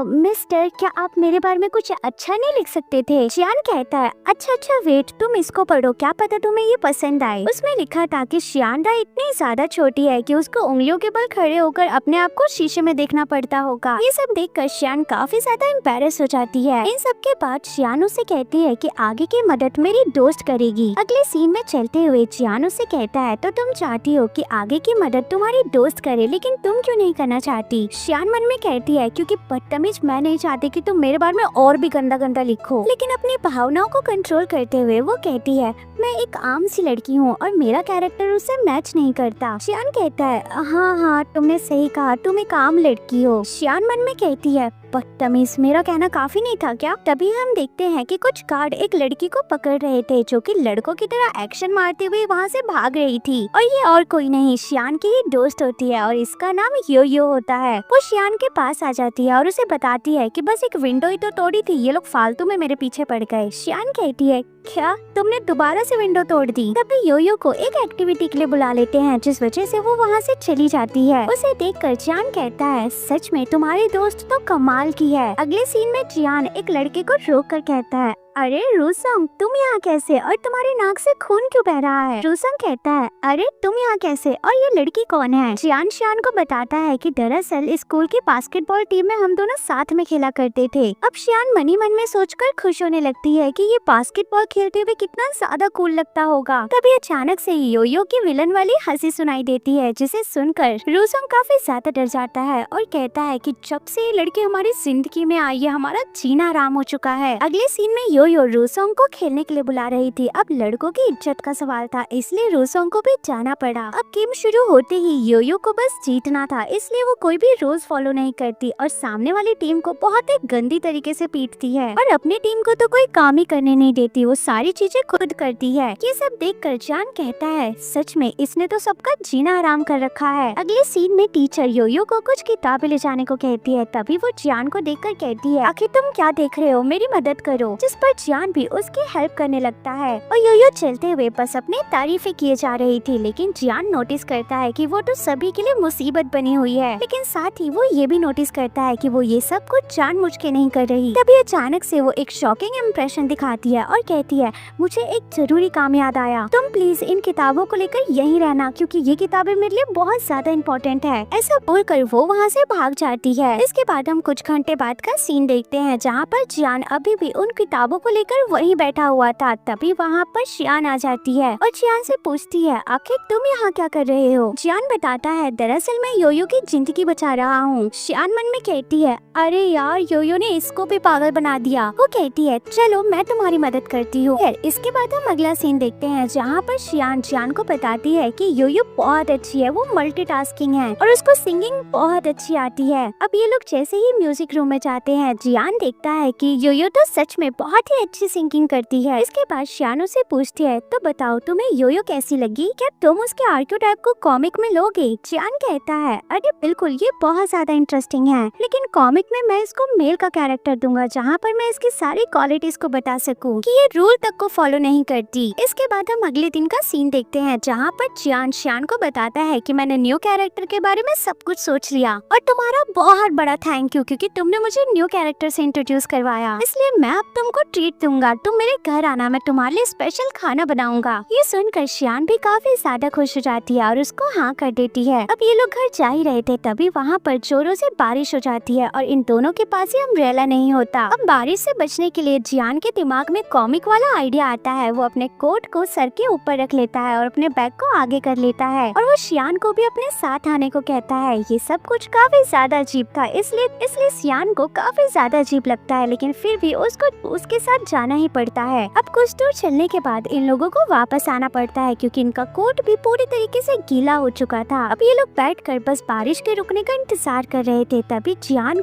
मिस्टर क्या आप मेरे बारे में कुछ अच्छा नहीं लिख सकते थे। जियान कहता है अच्छा वेट, तुम इसको पढ़ो, क्या पता तुम्हें ये पसंद आए। उसमें लिखा था कि शियान इतनी ज्यादा छोटी है कि उसको उंगलियों के बल खड़े होकर अपने आप को शीशे में देखना पड़ता होगा। ये सब देखकर शियान काफी ज्यादा एम्बैरेस हो जाती है। इन सब के बाद शियान उसे कहती है कि आगे की मदद मेरी दोस्त करेगी। अगले सीन में चलते हुए जियान उसे कहता है तो तुम चाहती हो कि आगे की मदद तुम्हारी दोस्त करे, लेकिन तुम क्यों नहीं करना चाहती। शियान मन में कहती है क्योंकि बदतमीज मैं नहीं चाहती कि तुम मेरे बारे में और भी गंदा लिखो। लेकिन अपनी भावनाओं को कंट्रोल करते हुए वो कहती है मैं एक आम सी लड़की हूँ और मेरा कैरेक्टर उससे मैच नहीं करता। शियान कहता है हाँ तुमने सही कहा, तुम एक आम लड़की हो। शियान मन में कहती है बदतमीज, मेरा कहना काफी नहीं था क्या। तभी हम देखते हैं कि कुछ गार्ड एक लड़की को पकड़ रहे थे, जो कि लड़कों की तरह एक्शन मारते हुए वहाँ से भाग रही थी। और ये और कोई नहीं शियान की ही दोस्त होती है और इसका नाम यो होता है। वो शियान के पास आ जाती है और उसे बताती है कि बस एक विंडो ही तो तोड़ी थी, ये लोग फालतू में मेरे पीछे पड़ गए। शियान कहती है क्या तुमने दोबारा से विंडो तोड़ दी। तभी यो को एक एक्टिविटी के लिए बुला लेते हैं, जिस वजह से वो वहाँ से चली जाती है। उसे देखकर जियान कहता है सच में तुम्हारी दोस्त तो कमाल की है। अगले सीन में जियान एक लड़के को रोक कर कहता है अरे रूसम तुम यहाँ कैसे, और तुम्हारी नाक से खून क्यों बह रहा है। रूसम कहता है अरे तुम यहाँ कैसे और ये लड़की कौन है। जियान शियान को बताता है कि दरअसल स्कूल की बास्केटबॉल टीम में हम दोनों साथ में खेला करते थे। अब शियान मनी मन में सोचकर खुश होने लगती है कि ये बास्केटबॉल खेलते हुए कितना ज्यादा कूल लगता होगा। तभी अचानक से यो की विलन वाली हंसी सुनाई देती है, जिसे सुनकर रूसम काफी ज्यादा डर जाता है और कहता है कि जब से ये लड़की हमारी जिंदगी में आई है हमारा जीना आराम हो चुका है। अगले सीन में यो रूसोंग को खेलने के लिए बुला रही थी। अब लड़कों की इज्जत का सवाल था, इसलिए रूसोंग को भी जाना पड़ा। अब गेम शुरू होते ही यो को बस जीतना था, इसलिए वो कोई भी रूल्स फॉलो नहीं करती और सामने वाली टीम को बहुत ही गंदी तरीके से पीटती है और अपनी टीम को तो कोई काम ही करने नहीं देती, वो सारी चीजें खुद करती है। ये सब देखकर जान कहता है सच में इसने तो सबका जीना आराम कर रखा है। अगले सीन में टीचर यो को कुछ किताबें ले जाने को कहती है। तभी वो जियान को देखकर कहती है आखिर तुम क्या देख रहे हो, मेरी मदद करो। जिस पर जियान भी उसकी हेल्प करने लगता है और यो चलते हुए बस अपनी तारीफें किए जा रही थी। लेकिन जियान नोटिस करता है कि वो तो सभी के लिए मुसीबत बनी हुई है, लेकिन साथ ही वो ये भी नोटिस करता है कि वो ये सब कुछ जानबूझ के नहीं कर रही। तभी अचानक से वो एक शॉकिंग इम्प्रेशन दिखाती है और कहती है मुझे एक जरूरी काम याद आया, तुम प्लीज इन किताबों को लेकर यहीं रहना क्योंकि ये किताबें मेरे लिए बहुत ज्यादा इम्पोर्टेंट है। ऐसा बोलकर वो वहाँ से भाग जाती है। इसके बाद हम कुछ घंटे बाद का सीन देखते हैं, जहाँ पर जियान अभी भी उन किताबों को लेकर वहीं बैठा हुआ था। तभी वहाँ पर शियान आ जाती है और जियान से पूछती है, आखिर तुम यहाँ क्या कर रहे हो? जियान बताता है, दरअसल मैं योयो की जिंदगी बचा रहा हूँ। शियान मन में कहती है, अरे यार योयो ने इसको भी पागल बना दिया। वो कहती है, चलो मैं तुम्हारी मदद करती हूँ। इसके बाद हम अगला सीन देखते हैं जहाँ पर शियान जियान को बताती है कि योयो बहुत अच्छी है, वो मल्टीटास्किंग है और उसको सिंगिंग बहुत अच्छी आती है। अब ये लोग जैसे ही म्यूजिक रूम में जाते हैं, जियान देखता है कि योयो तो सच में बहुत ही अच्छी सिंगिंग करती है। इसके बाद शियान उसे पूछती है, तो बताओ तुम्हें योयो कैसी लगी? क्या तुम उसके आर्कियोटाइप को कॉमिक में लोगे? जियान कहता है, अरे बिल्कुल, ये बहुत ज्यादा इंटरेस्टिंग है, लेकिन कॉमिक में मैं इसको मेल का कैरेक्टर दूंगा जहाँ पर मैं इसकी सारी क्वालिटीज को बता सकूं कि ये रूल तक को फॉलो नहीं करती। इसके बाद हम अगले दिन का सीन देखते हैं जहाँ पर जियान शियान को बताता है कि मैंने न्यू कैरेक्टर के बारे में सब कुछ सोच लिया और तुम्हारा बहुत बड़ा थैंक यू, क्योंकि तुमने मुझे न्यू कैरेक्टर से इंट्रोड्यूस करवाया, इसलिए मैं अब तुमको ट्रीट दूंगा। तुम मेरे घर आना, मैं तुम्हारे लिए स्पेशल खाना बनाऊंगा। ये सुनकर शियान भी काफी ज्यादा खुश हो जाती है और उसको हाँ कर देती है। अब ये लोग घर जा ही रहे थे, तभी वहाँ पर जोरों से बारिश हो जाती है और इन दोनों के पास ही अम्ब्रेला नहीं होता। अब बारिश से बचने के लिए जियान के दिमाग में कॉमिक वाला आइडिया आता है। वो अपने कोट को सर के ऊपर रख लेता है और अपने बैग को आगे कर लेता है और वो शियान को भी अपने साथ आने को कहता है। ये सब कुछ काफी ज्यादा अजीब था, इसलिए शियान को काफी ज्यादा अजीब लगता है, लेकिन फिर भी उसको उसके साथ जाना ही पड़ता है। अब कुछ दूर चलने के बाद इन लोगों को वापस आना पड़ता है क्योंकि इनका कोट भी पूरी तरीके से गीला हो चुका था। अब ये लोग बैठकर बस बारिश के रुकने का इंतजार कर रहे थे। तभी जियान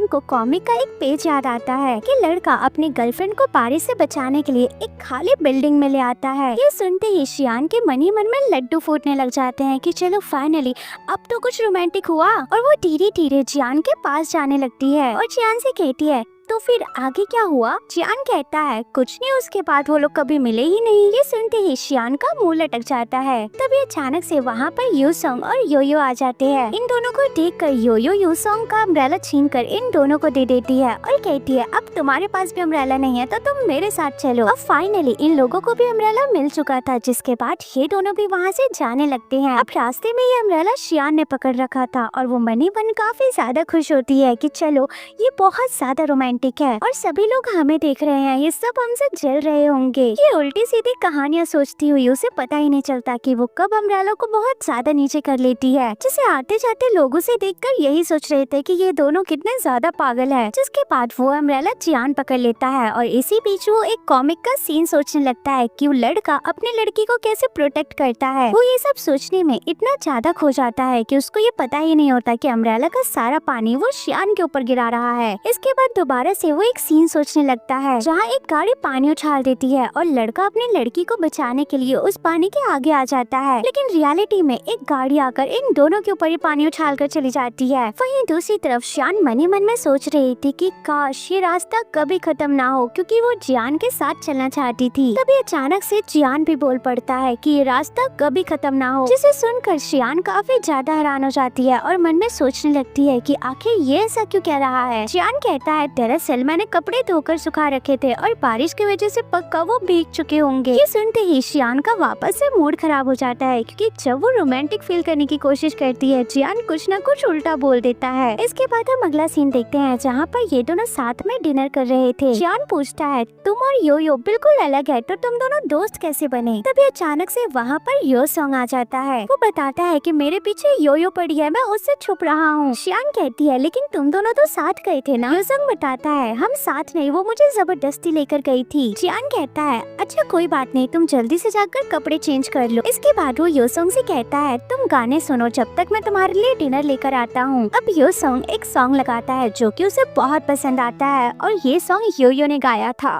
को कॉमिक का एक पेज याद आता है कि लड़का अपनी गर्लफ्रेंड को बारिश से बचाने के लिए एक खाली बिल्डिंग में ले आता है। ये सुनते ही शियान के मन ही मन में लड्डू फूटने लग जाते हैं कि चलो फाइनली अब तो कुछ रोमांटिक हुआ। और वो धीरे धीरे जियान के पास जाने लगती है और जियान से कहती है, तो फिर आगे क्या हुआ? जियान कहता है, कुछ नहीं, उसके बाद वो लोग कभी मिले ही नहीं। ये सुनते ही शियान का मुंह लटक जाता है। तभी अचानक से वहाँ पर यूसोंग और योयो आ जाते हैं। इन दोनों को देखकर योयो यूसोंग का अम्ब्रेला छीनकर इन दोनों को दे देती है और कहती है, अब तुम्हारे पास भी अम्ब्रेला नहीं है तो तुम मेरे साथ चलो। अब फाइनली इन लोगों को भी अम्ब्रेला मिल चुका था, जिसके बाद ये दोनों भी वहाँ से जाने लगते हैं। अब रास्ते में ये अम्ब्रेला शियान ने पकड़ रखा था और वो मन ही मन काफी ज्यादा खुश होती है कि चलो ये बहुत ज्यादा रोमांटिक है और सभी लोग हमें देख रहे हैं, ये सब हमसे जल रहे होंगे। ये उल्टी सीधी कहानियाँ सोचती हुई उसे पता ही नहीं चलता कि वो कब अम्ब्रेला को बहुत ज्यादा नीचे कर लेती है, जिसे आते जाते लोगों से देखकर यही सोच रहे थे कि ये दोनों कितने ज्यादा पागल है। जिसके बाद वो अम्ब्रेला जियान पकड़ लेता है और इसी बीच वो एक कॉमिक का सीन सोचने लगता है कि वो लड़का अपनी लड़की को कैसे प्रोटेक्ट करता है। वो ये सब सोचने में इतना ज्यादा खो जाता है कि उसको ये पता ही नहीं होता कि अम्ब्रेला का सारा पानी वो शियान के ऊपर गिरा रहा है। इसके बाद दोबारा से वो एक सीन सोचने लगता है जहाँ एक गाड़ी पानी उछाल देती है और लड़का अपनी लड़की को बचाने के लिए उस पानी के आगे आ जाता है, लेकिन रियलिटी में एक गाड़ी आकर इन दोनों के ऊपर ही पानी उछाल कर चली जाती है। वहीं दूसरी तरफ शियान मन ही मन में सोच रही थी कि काश ये रास्ता कभी खत्म ना हो, क्योंकि वो जियान के साथ चलना चाहती थी। तभी अचानक से जियान भी बोल पड़ता है कि ये रास्ता कभी खत्म ना हो, जिसे सुनकर शियान काफी ज्यादा हैरान हो जाती है और मन में सोचने लगती है कि आखिर ये ऐसा क्यों कह रहा है। जियान कहता है, दरअसल मैंने कपड़े धोकर सुखा रखे थे और बारिश की वजह से पक्का वो भीग चुके होंगे। ये सुनते ही शियान का वापस से मूड खराब हो जाता है, क्योंकि जब वो रोमांटिक फील करने की कोशिश करती है, जियान कुछ न कुछ उल्टा बोल देता है। इसके बाद हम अगला सीन देखते हैं जहाँ पर ये दोनों साथ में डिनर कर रहे थे। जियान पूछता है, तुम और योयो बिल्कुल अलग है, तो तुम दोनों दोस्त कैसे बने? तभी अचानक से वहाँ पर यूसोंग आ जाता है। वो बताता है कि मेरे पीछे योयो पड़ी है, मैं उससे छुप रहा हूँ। शियान कहती है, लेकिन तुम दोनों तो साथ गए थे ना? यूसोंग बताता है, हम साथ नहीं, वो मुझे जबरदस्ती लेकर गई थी। जियान कहता है, अच्छा कोई बात नहीं, तुम जल्दी से जाकर कपड़े चेंज कर लो। इसके बाद वो यूसोंग से कहता है, तुम गाने सुनो जब तक मैं तुम्हारे लिए डिनर लेकर आता हूँ। अब यूसोंग एक सॉन्ग लगाता है जो कि उसे बहुत पसंद आता है और ये सॉन्ग योयो ने गाया था।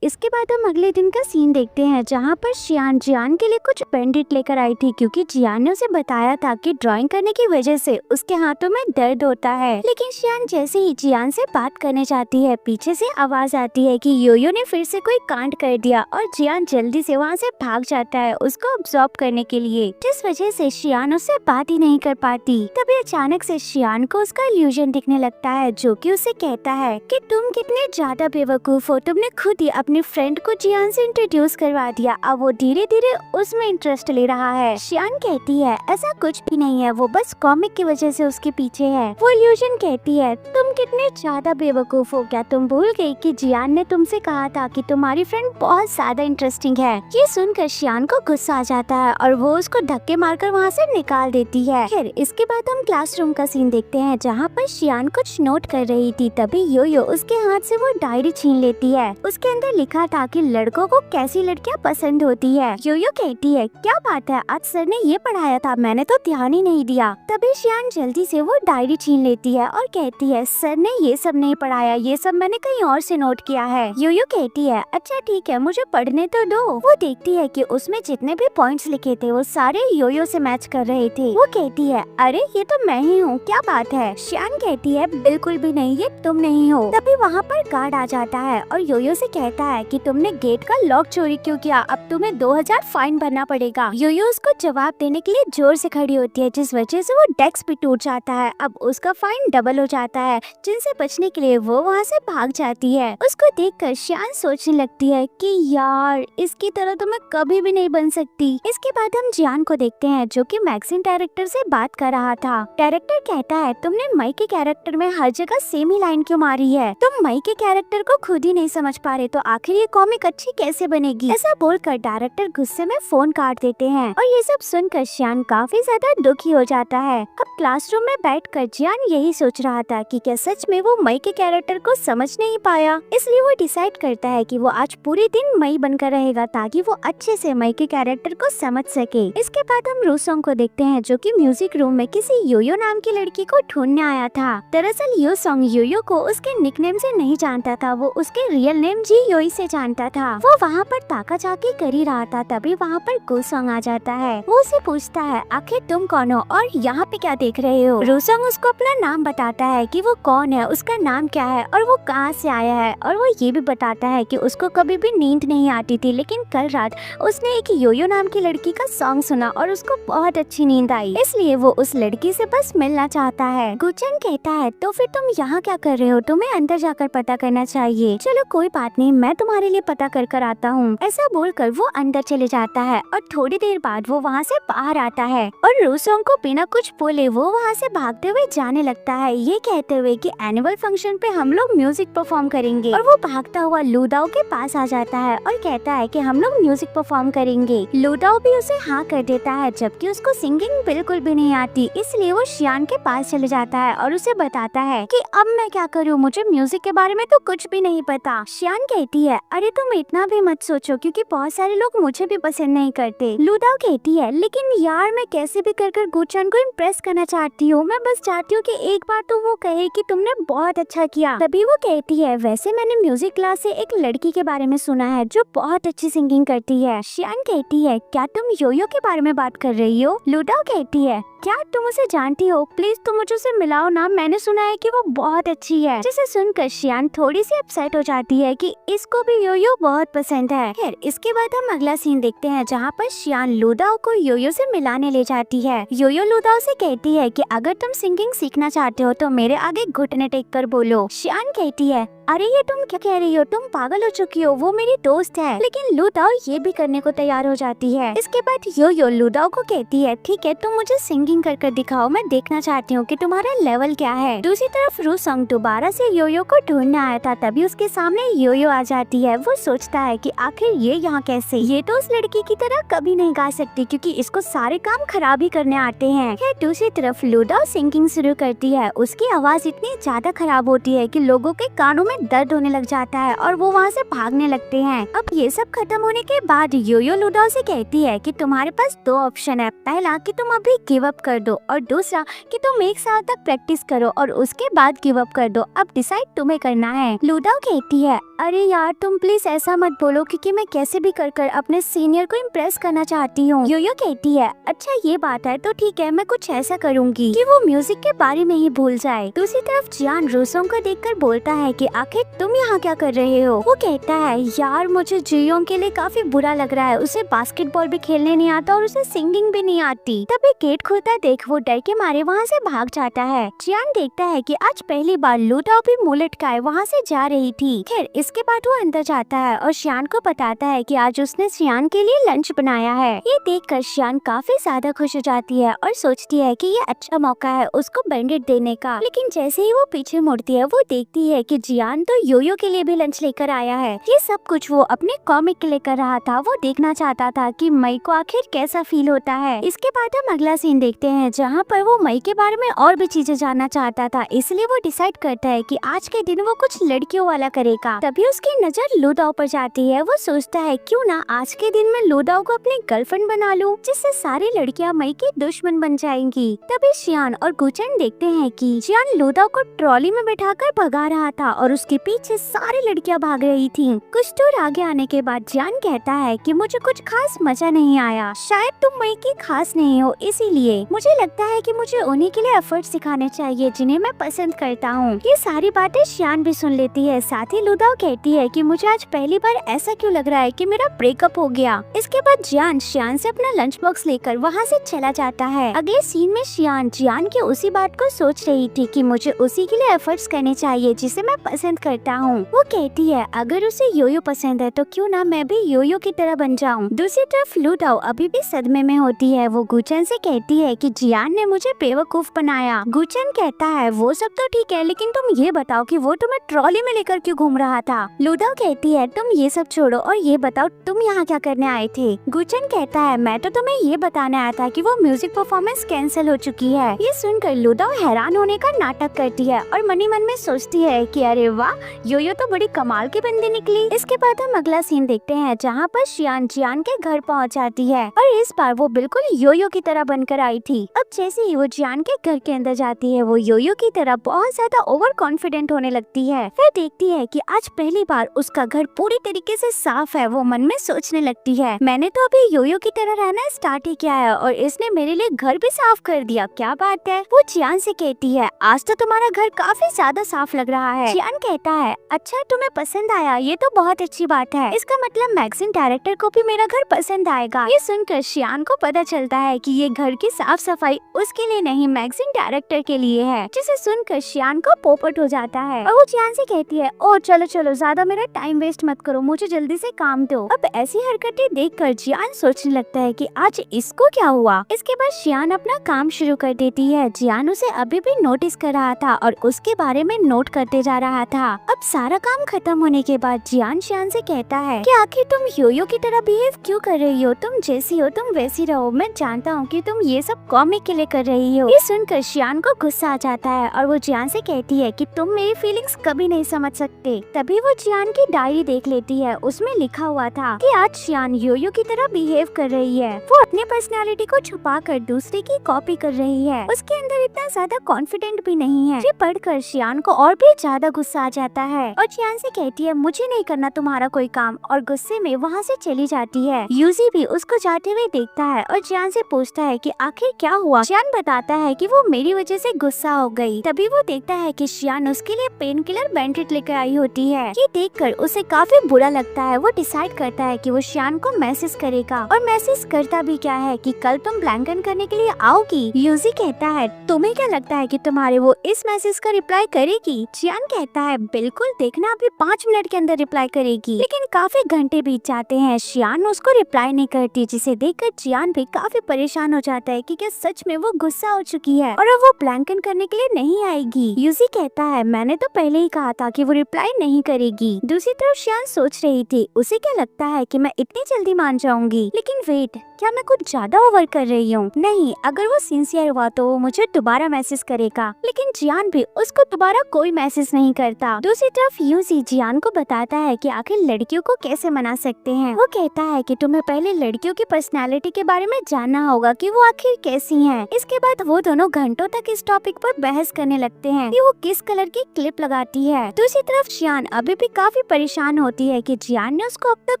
इसके बाद हम अगले दिन का सीन देखते हैं जहाँ पर शियान जियान के लिए कुछ पेंडेंट लेकर आई थी, क्योंकि जियान ने उसे बताया था कि ड्राइंग करने की वजह से उसके हाथों में दर्द होता है। लेकिन शियान जैसे ही जियान से बात करने जाती है, पीछे से आवाज आती है कि योयो ने फिर से कोई कांड कर दिया और जियान जल्दी से वहाँ से भाग जाता है उसको ऑब्जॉर्व करने के लिए, जिस वजह से शियान उससे बात ही नहीं कर पाती। तभी अचानक से शियान को उसका इल्यूजन दिखने लगता है जो कि उसे कहता है कि तुम कितने ज्यादा बेवकूफ हो, तुमने खुद ही अपनी फ्रेंड को जियान से इंट्रोड्यूस करवा दिया। अब वो धीरे धीरे उसमें इंटरेस्ट ले रहा है। शियान कहती है ऐसा कुछ भी नहीं है, वो बस कॉमिक की वजह से उसके पीछे है। वो ल्यूजन कहती है तुम कितने ज्यादा बेवकूफ हो, क्या तुम भूल गई कि जियान ने तुमसे कहा था कि तुम्हारी फ्रेंड बहुत ज्यादा इंटरेस्टिंग है। ये सुनकर शियान को गुस्सा आ जाता है और वो उसको धक्के मारकर वहाँ से निकाल देती है। फिर इसके बाद हम क्लासरूम का सीन देखते हैं जहाँ पर शियान कुछ नोट कर रही थी। तभी योयो उसके हाथ से वो डायरी छीन लेती है। उसके अंदर लिखा था कि लड़कों को कैसी लड़कियाँ पसंद होती है। योयो कहती है क्या बात है, आज सर ने ये पढ़ाया था, मैंने तो ध्यान ही नहीं दिया। तभी शियान जल्दी से वो डायरी छीन लेती है और कहती है सर ने ये सब नहीं पढ़ाया, ये सब मैंने कहीं और से नोट किया है। योयो कहती है अच्छा ठीक है, मुझे पढ़ने तो दो। वो देखती है कि उसमें जितने भी पॉइंट्स लिखे थे वो सारे योयो से मैच कर रहे थे। वो कहती है अरे ये तो मैं ही हूँ, क्या बात है। शियान कहती है बिल्कुल भी नहीं, ये तुम नहीं हो। तभी वहाँ पर गार्ड आ जाता है और योयो से कहता है कि तुमने गेट का लॉक चोरी क्यों किया, अब तुम्हें 2000 फाइन भरना पड़ेगा। योयो उसको जवाब देने के लिए जोर से खड़ी होती है, जिस वजह से वो डेस्क भी टूट जाता है। अब उसका फाइन डबल हो जाता है, जिनसे बचने के लिए वो वहाँ से भाग जाती है। उसको देखकर शियान सोचने लगती है कि यार इसकी तरह तो मैं कभी भी नहीं बन सकती। इसके बाद हम जियान को देखते हैं जो कि मैगजीन डायरेक्टर से बात कर रहा था। डायरेक्टर कहता है तुमने मई के कैरेक्टर में हर जगह सेम ही लाइन क्यों मारी है, तुम मई के कैरेक्टर को खुद ही नहीं समझ पा रहे तो आखिर ये कॉमिक अच्छी कैसे बनेगी। ऐसा बोलकर डायरेक्टर गुस्से में फोन काट देते हैं और ये सब सुनकर शियान काफी ज्यादा दुखी हो जाता है। अब क्लासरूम में बैठकर जियान यही सोच रहा था कि क्या सच में वो मई के कैरेक्टर को समझ नहीं पाया, इसलिए वो डिसाइड करता है कि वो आज पूरे दिन मई बनकर रहेगा ताकि वो अच्छे से मई के कैरेक्टर को समझ सके। इसके बाद हम रूसोंग को देखते हैं जो कि म्यूजिक रूम में किसी योयो नाम की लड़की को ढूंढने आया था। दरअसल योसोंग योयो को उसके निकनेम से नहीं जानता था, वो उसके रियल नेम जी योई से जानता था। वो वहाँ पर ताका झाकी कर ही रहा था, तभी वहाँ पर गोसोंग आ जाता है। वो उसे पूछता है आखिर तुम कौन हो और यहाँ पे क्या देख रहे हो। रूसोंग उसको अपना नाम बताता है कि वो कौन है, उसका नाम क्या है और वो कहाँ से आया है। और वो ये भी बताता है कि उसको कभी भी नींद नहीं आती थी, लेकिन कल रात उसने एक योयो नाम की लड़की का सॉन्ग सुना और उसको बहुत अच्छी नींद आई, इसलिए वो उस लड़की से बस मिलना चाहता है। गुचन कहता है तो फिर तुम यहाँ क्या कर रहे हो, तुम्हें अंदर जाकर पता करना चाहिए। चलो कोई बात नहीं, मैं तुम्हारे लिए पता कर आता हूँ। ऐसा बोलकर वो अंदर चले जाता है और थोड़ी देर बाद वो वहाँ से बाहर आता है और रूसोंग को बिना कुछ बोले वो वहाँ से भागते हुए जाने लगता है, ये कहते हुए कि एनुअल फंक्शन पे हम लोग म्यूजिक परफॉर्म करेंगे। और वो भागता हुआ लूदाओ के पास आ जाता है और कहता है कि हम लोग म्यूजिक परफॉर्म करेंगे। लूदाओ भी उसे हाँ कर देता है, जबकि उसको सिंगिंग बिल्कुल भी नहीं आती, इसलिए वो शियान के पास चले जाता है और उसे बताता है कि अब मैं क्या करूँ, मुझे म्यूजिक के बारे में तो कुछ भी नहीं पता। शियान कहती है अरे तुम इतना भी मत सोचो, क्योंकि बहुत सारे लोग मुझे भी पसंद नहीं करते। लूदाओ कहती है लेकिन यार मैं कैसे भी कर गुचन को इम्प्रेस करना चाहती हूँ, मैं बस चाहती हूँ कि एक बार तो वो कहे कि तुमने बहुत अच्छा किया। तभी वो कहती है वैसे मैंने म्यूजिक क्लास से एक लड़की के बारे में सुना है जो बहुत अच्छी सिंगिंग करती है। शियान कहती है क्या तुम योयो के बारे में बात कर रही हो। लूदाओ कहती है क्या तुम उसे जानती हो, प्लीज तुम मुझे उसे मिलाओ ना, मैंने सुना है कि वो बहुत अच्छी है। जिसे सुनकर शियान थोड़ी सी अपसेट हो जाती है कि इसको भी योयो बहुत पसंद है। फिर इसके बाद हम अगला सीन देखते हैं जहाँ पर शियान लूदाओ को योयो से मिलाने ले जाती है। योयो लूदाओ से कहती है कि अगर तुम सिंगिंग सीखना चाहते हो तो मेरे आगे घुटने टेक कर बोलो। शियान कहती है अरे ये तुम क्या कह रही हो, तुम पागल हो चुकी हो, वो मेरी दोस्त है। लेकिन लूदाओ ये भी करने को तैयार हो जाती है। इसके बाद योयो लूदाओ को कहती है ठीक है तुम मुझे सिंगिंग कर दिखाओ, मैं देखना चाहती हूँ कि तुम्हारा लेवल क्या है। दूसरी तरफ रूसोंग दोबारा से योयो को ढूंढने आया था, तभी उसके सामने योयो आ जाती है। वो सोचता है कि आखिर ये यहाँ कैसे, ये तो उस लड़की की तरह कभी नहीं गा सकती क्योंकि इसको सारे काम खराब ही करने आते हैं। दूसरी तरफ लूदाओ सिंगिंग शुरू करती है, उसकी आवाज इतनी ज्यादा खराब होती है कि लोगों के कानों में दर्द होने लग जाता है और वो वहाँ से भागने लगते हैं। अब ये सब खत्म होने के बाद योयो लूदाओ से कहती है कि तुम्हारे पास दो ऑप्शन है, पहला कि तुम अभी गिव अप कर दो और दूसरा कि तुम 1 साल तक प्रैक्टिस करो और उसके बाद गिव अप कर दो, अब डिसाइड तुम्हें करना है। लूदाओ कहती है अरे यार तुम प्लीज ऐसा मत बोलो क्योंकि मैं कैसे भी कर अपने सीनियर को इम्प्रेस करना चाहती हूँ। योयो कहती है अच्छा ये बात है तो ठीक है, मैं कुछ ऐसा करूँगी कि वो म्यूजिक के बारे में ही भूल जाए। दूसरी तरफ जियान रूसोंग को देखकर बोलता है कि आखिर तुम यहाँ क्या कर रहे हो। वो कहता है यार मुझे जियोंग के लिए काफी बुरा लग रहा है, उसे बास्केटबॉल भी खेलने नहीं आता और उसे सिंगिंग भी नहीं आती। तभी गेट खुलता देख वो डर के मारे वहाँ से भाग जाता है। जियान देखता है कि आज पहली बार लूदाओ भी मुंह लटकाए वहाँ से जा रही थी। खैर इसके बाद वो अंदर जाता है और शियान को बताता है कि आज उसने शियान के लिए लंच बनाया है। ये देखकर शियान काफी ज्यादा खुश हो जाती है और सोचती है कि ये अच्छा मौका है उसको बैंडेड देने का। लेकिन जैसे ही वो पीछे मुड़ती है वो देखती है कि जियान तो योयो के लिए भी लंच लेकर आया है। ये सब कुछ वो अपने कॉमिक के लिए कर रहा था। वो देखना चाहता था कि मई को आखिर कैसा फील होता है। इसके बाद हम अगला सीन देखते हैं जहाँ पर वो मई के बारे में और भी चीजें जानना चाहता था, इसलिए वो डिसाइड करता है कि आज के दिन वो कुछ लड़कियों वाला करेगा। तभी उसकी नजर लूदाओ पर जाती है। वो सोचता है क्यों ना आज के दिन में लूदाओ को अपनी गर्लफ्रेंड बना लूं, जिससे सारी लड़कियां मई की दुश्मन बन जाएंगी। तभी शियान और गुचन देखते हैं कि जियान लूदाओ को ट्रॉली में बैठाकर भगा रहा था और उसके पीछे सारी लड़कियां भाग रही थीं। कुछ दूर आगे आने के बाद जियान कहता है कि मुझे कुछ खास मजा नहीं आया, शायद तुम मई की खास नहीं हो, इसीलिए मुझे लगता है कि मुझे उन्हीं के लिए एफर्ट सिखाने चाहिए जिन्हें मैं पसंद करता हूँ। ये सारी बातें शियान भी सुन लेती है। साथ ही लूदाओ कहती है कि मुझे आज पहली बार ऐसा क्यों लग रहा है कि मेरा ब्रेकअप हो गया। इसके बाद जियान शियान से अपना लंच बॉक्स लेकर वहाँ से चला जाता है। अगले सीन में शियान जियान की उसी बात को सोच रही थी कि मुझे उसी के लिए एफर्ट्स करने चाहिए जिसे मैं पसंद करता हूँ। वो कहती है अगर उसे योयो पसंद है तो क्यों ना मैं भी योयो की तरह बन जाऊँ। दूसरी तरफ लूदाओ अभी भी सदमे में होती है। वो गुचन से कहती है कि जियान ने मुझे बेवकूफ बनाया। गुचन कहता है वो सब तो ठीक है, लेकिन तुम ये बताओ कि वो तुम्हें ट्रॉली में लेकर क्यों घूम रहा था। लूदाओ कहती है तुम ये सब छोड़ो और ये बताओ तुम यहाँ क्या करने आए थे। गुचन कहता है मैं तो तुम्हें ये बताने आया था कि वो म्यूजिक परफॉर्मेंस कैंसिल हो चुकी है। ये सुनकर लूदाओ हैरान होने का नाटक करती है और मनी मन में सोचती है कि अरे वाह, योयो तो बड़ी कमाल की बंदी निकली। इसके बाद हम अगला सीन देखते हैं जहाँ पर शियान जियान के घर पहुँच जाती है और इस बार वो बिल्कुल योयो की तरह बनकर आई थी। अब जैसे ही वो जियान के घर के अंदर जाती है वो योयो की तरह बहुत ज्यादा ओवर कॉन्फिडेंट होने लगती है। फिर देखती है कि आज पहली बार उसका घर पूरी तरीके से साफ है। वो मन में सोचने लगती है मैंने तो अभी योयो की तरह रहना स्टार्ट ही किया है और इसने मेरे लिए घर भी साफ कर दिया, क्या बात है। वो जियान से कहती है आज तो तुम्हारा घर काफी ज्यादा साफ लग रहा है। जियान कहता है अच्छा तुम्हें पसंद आया, ये तो बहुत अच्छी बात है, इसका मतलब मैगजीन डायरेक्टर को भी मेरा घर पसंद आएगा। ये सुनकर शियान को पता चलता है कि ये घर की साफ सफाई उसके लिए नहीं मैगजीन डायरेक्टर के लिए है, जिसे सुनकर शियान को पोपट हो जाता है और वो जियान से कहती है ओ चलो चलो ज्यादा मेरा टाइम वेस्ट मत करो, मुझे जल्दी से काम दो। अब ऐसी हरकतें देखकर जियान सोचने लगता है कि आज इसको क्या हुआ। इसके बाद शियान अपना काम शुरू कर देती है। जियान उसे अभी भी नोटिस कर रहा था और उसके बारे में नोट करते जा रहा था। अब सारा काम खत्म होने के बाद जियान शियान से कहता है कि आखिर तुम योयो की तरह बिहेव क्यों कर रही हो, तुम जैसी हो तुम वैसी रहो, मैं जानता हूँ कि तुम ये सब कॉमिक के लिए कर रही हो। ये सुनकर शियान को गुस्सा आ जाता है और वो जियान से कहती है कि तुम मेरी फीलिंग्स कभी नहीं समझ सकते। तभी वो जियान की डायरी देख लेती है, उसमें लिखा हुआ था कि आज शियान योयो की तरह बिहेव कर रही है। वो अपनी पर्सनालिटी को छुपा कर दूसरे की कॉपी कर रही है, उसके अंदर इतना ज्यादा कॉन्फिडेंट भी नहीं है। ये पढ़कर शियान को और भी ज्यादा गुस्सा आ जाता है और जियान से कहती है मुझे नहीं करना तुम्हारा कोई काम, और गुस्से में वहाँ से चली जाती है। यूजी भी उसको जाते हुए देखता है और जियान से पूछता है कि आखिर क्या हुआ। जियान बताता है कि वो मेरी वजह से गुस्सा हो गई। तभी वो देखता है कि शियान उसके लिए पेन किलर बैंडेड लेकर आई होती है। ये देखकर उसे काफी बुरा लगता है। वो डिसाइड करता है कि वो शियान को मैसेज करेगा और मैसेज करता भी क्या है कि कल तुम ब्लैंकन करने के लिए आओगी। यूजी कहता है तुम्हें क्या लगता है कि तुम्हारे वो इस मैसेज का रिप्लाई करेगी। जियान कहता है बिल्कुल, देखना अभी 5 मिनट के अंदर रिप्लाई करेगी। लेकिन काफी घंटे बीत जाते हैं, शियान उसको रिप्लाई नहीं करती, जिसे देखकर जियान भी काफी परेशान हो जाता है कि क्या सच में वो गुस्सा हो चुकी है और अब वो ब्लैंकन करने के लिए नहीं आएगी। यूजी कहता है मैंने तो पहले ही कहा था कि वो रिप्लाई नहीं करेगी। दूसरी तरफ शियान सोच रही थी उसे क्या लगता है कि मैं इतनी जल्दी मान जाऊंगी, लेकिन वेट, क्या मैं कुछ ज्यादा ओवर कर रही हूँ? नहीं, अगर वो सिंसियर हुआ तो वो मुझे दोबारा मैसेज करेगा। लेकिन जियान भी उसको दोबारा कोई मैसेज नहीं करता। दूसरी तरफ यूजी जियान को बताता है कि आखिर लड़कियों को कैसे मना सकते हैं। वो कहता है कि तुम्हें पहले लड़कियों की पर्सनालिटी के बारे में जानना होगा कि वो आखिर कैसी हैं। इसके बाद वो दोनों घंटों तक इस टॉपिक पर बहस करने लगते हैं कि वो किस कलर की क्लिप लगाती है। दूसरी तरफ जियान अभी भी काफी परेशान होती है कि जियान ने उसको अब तक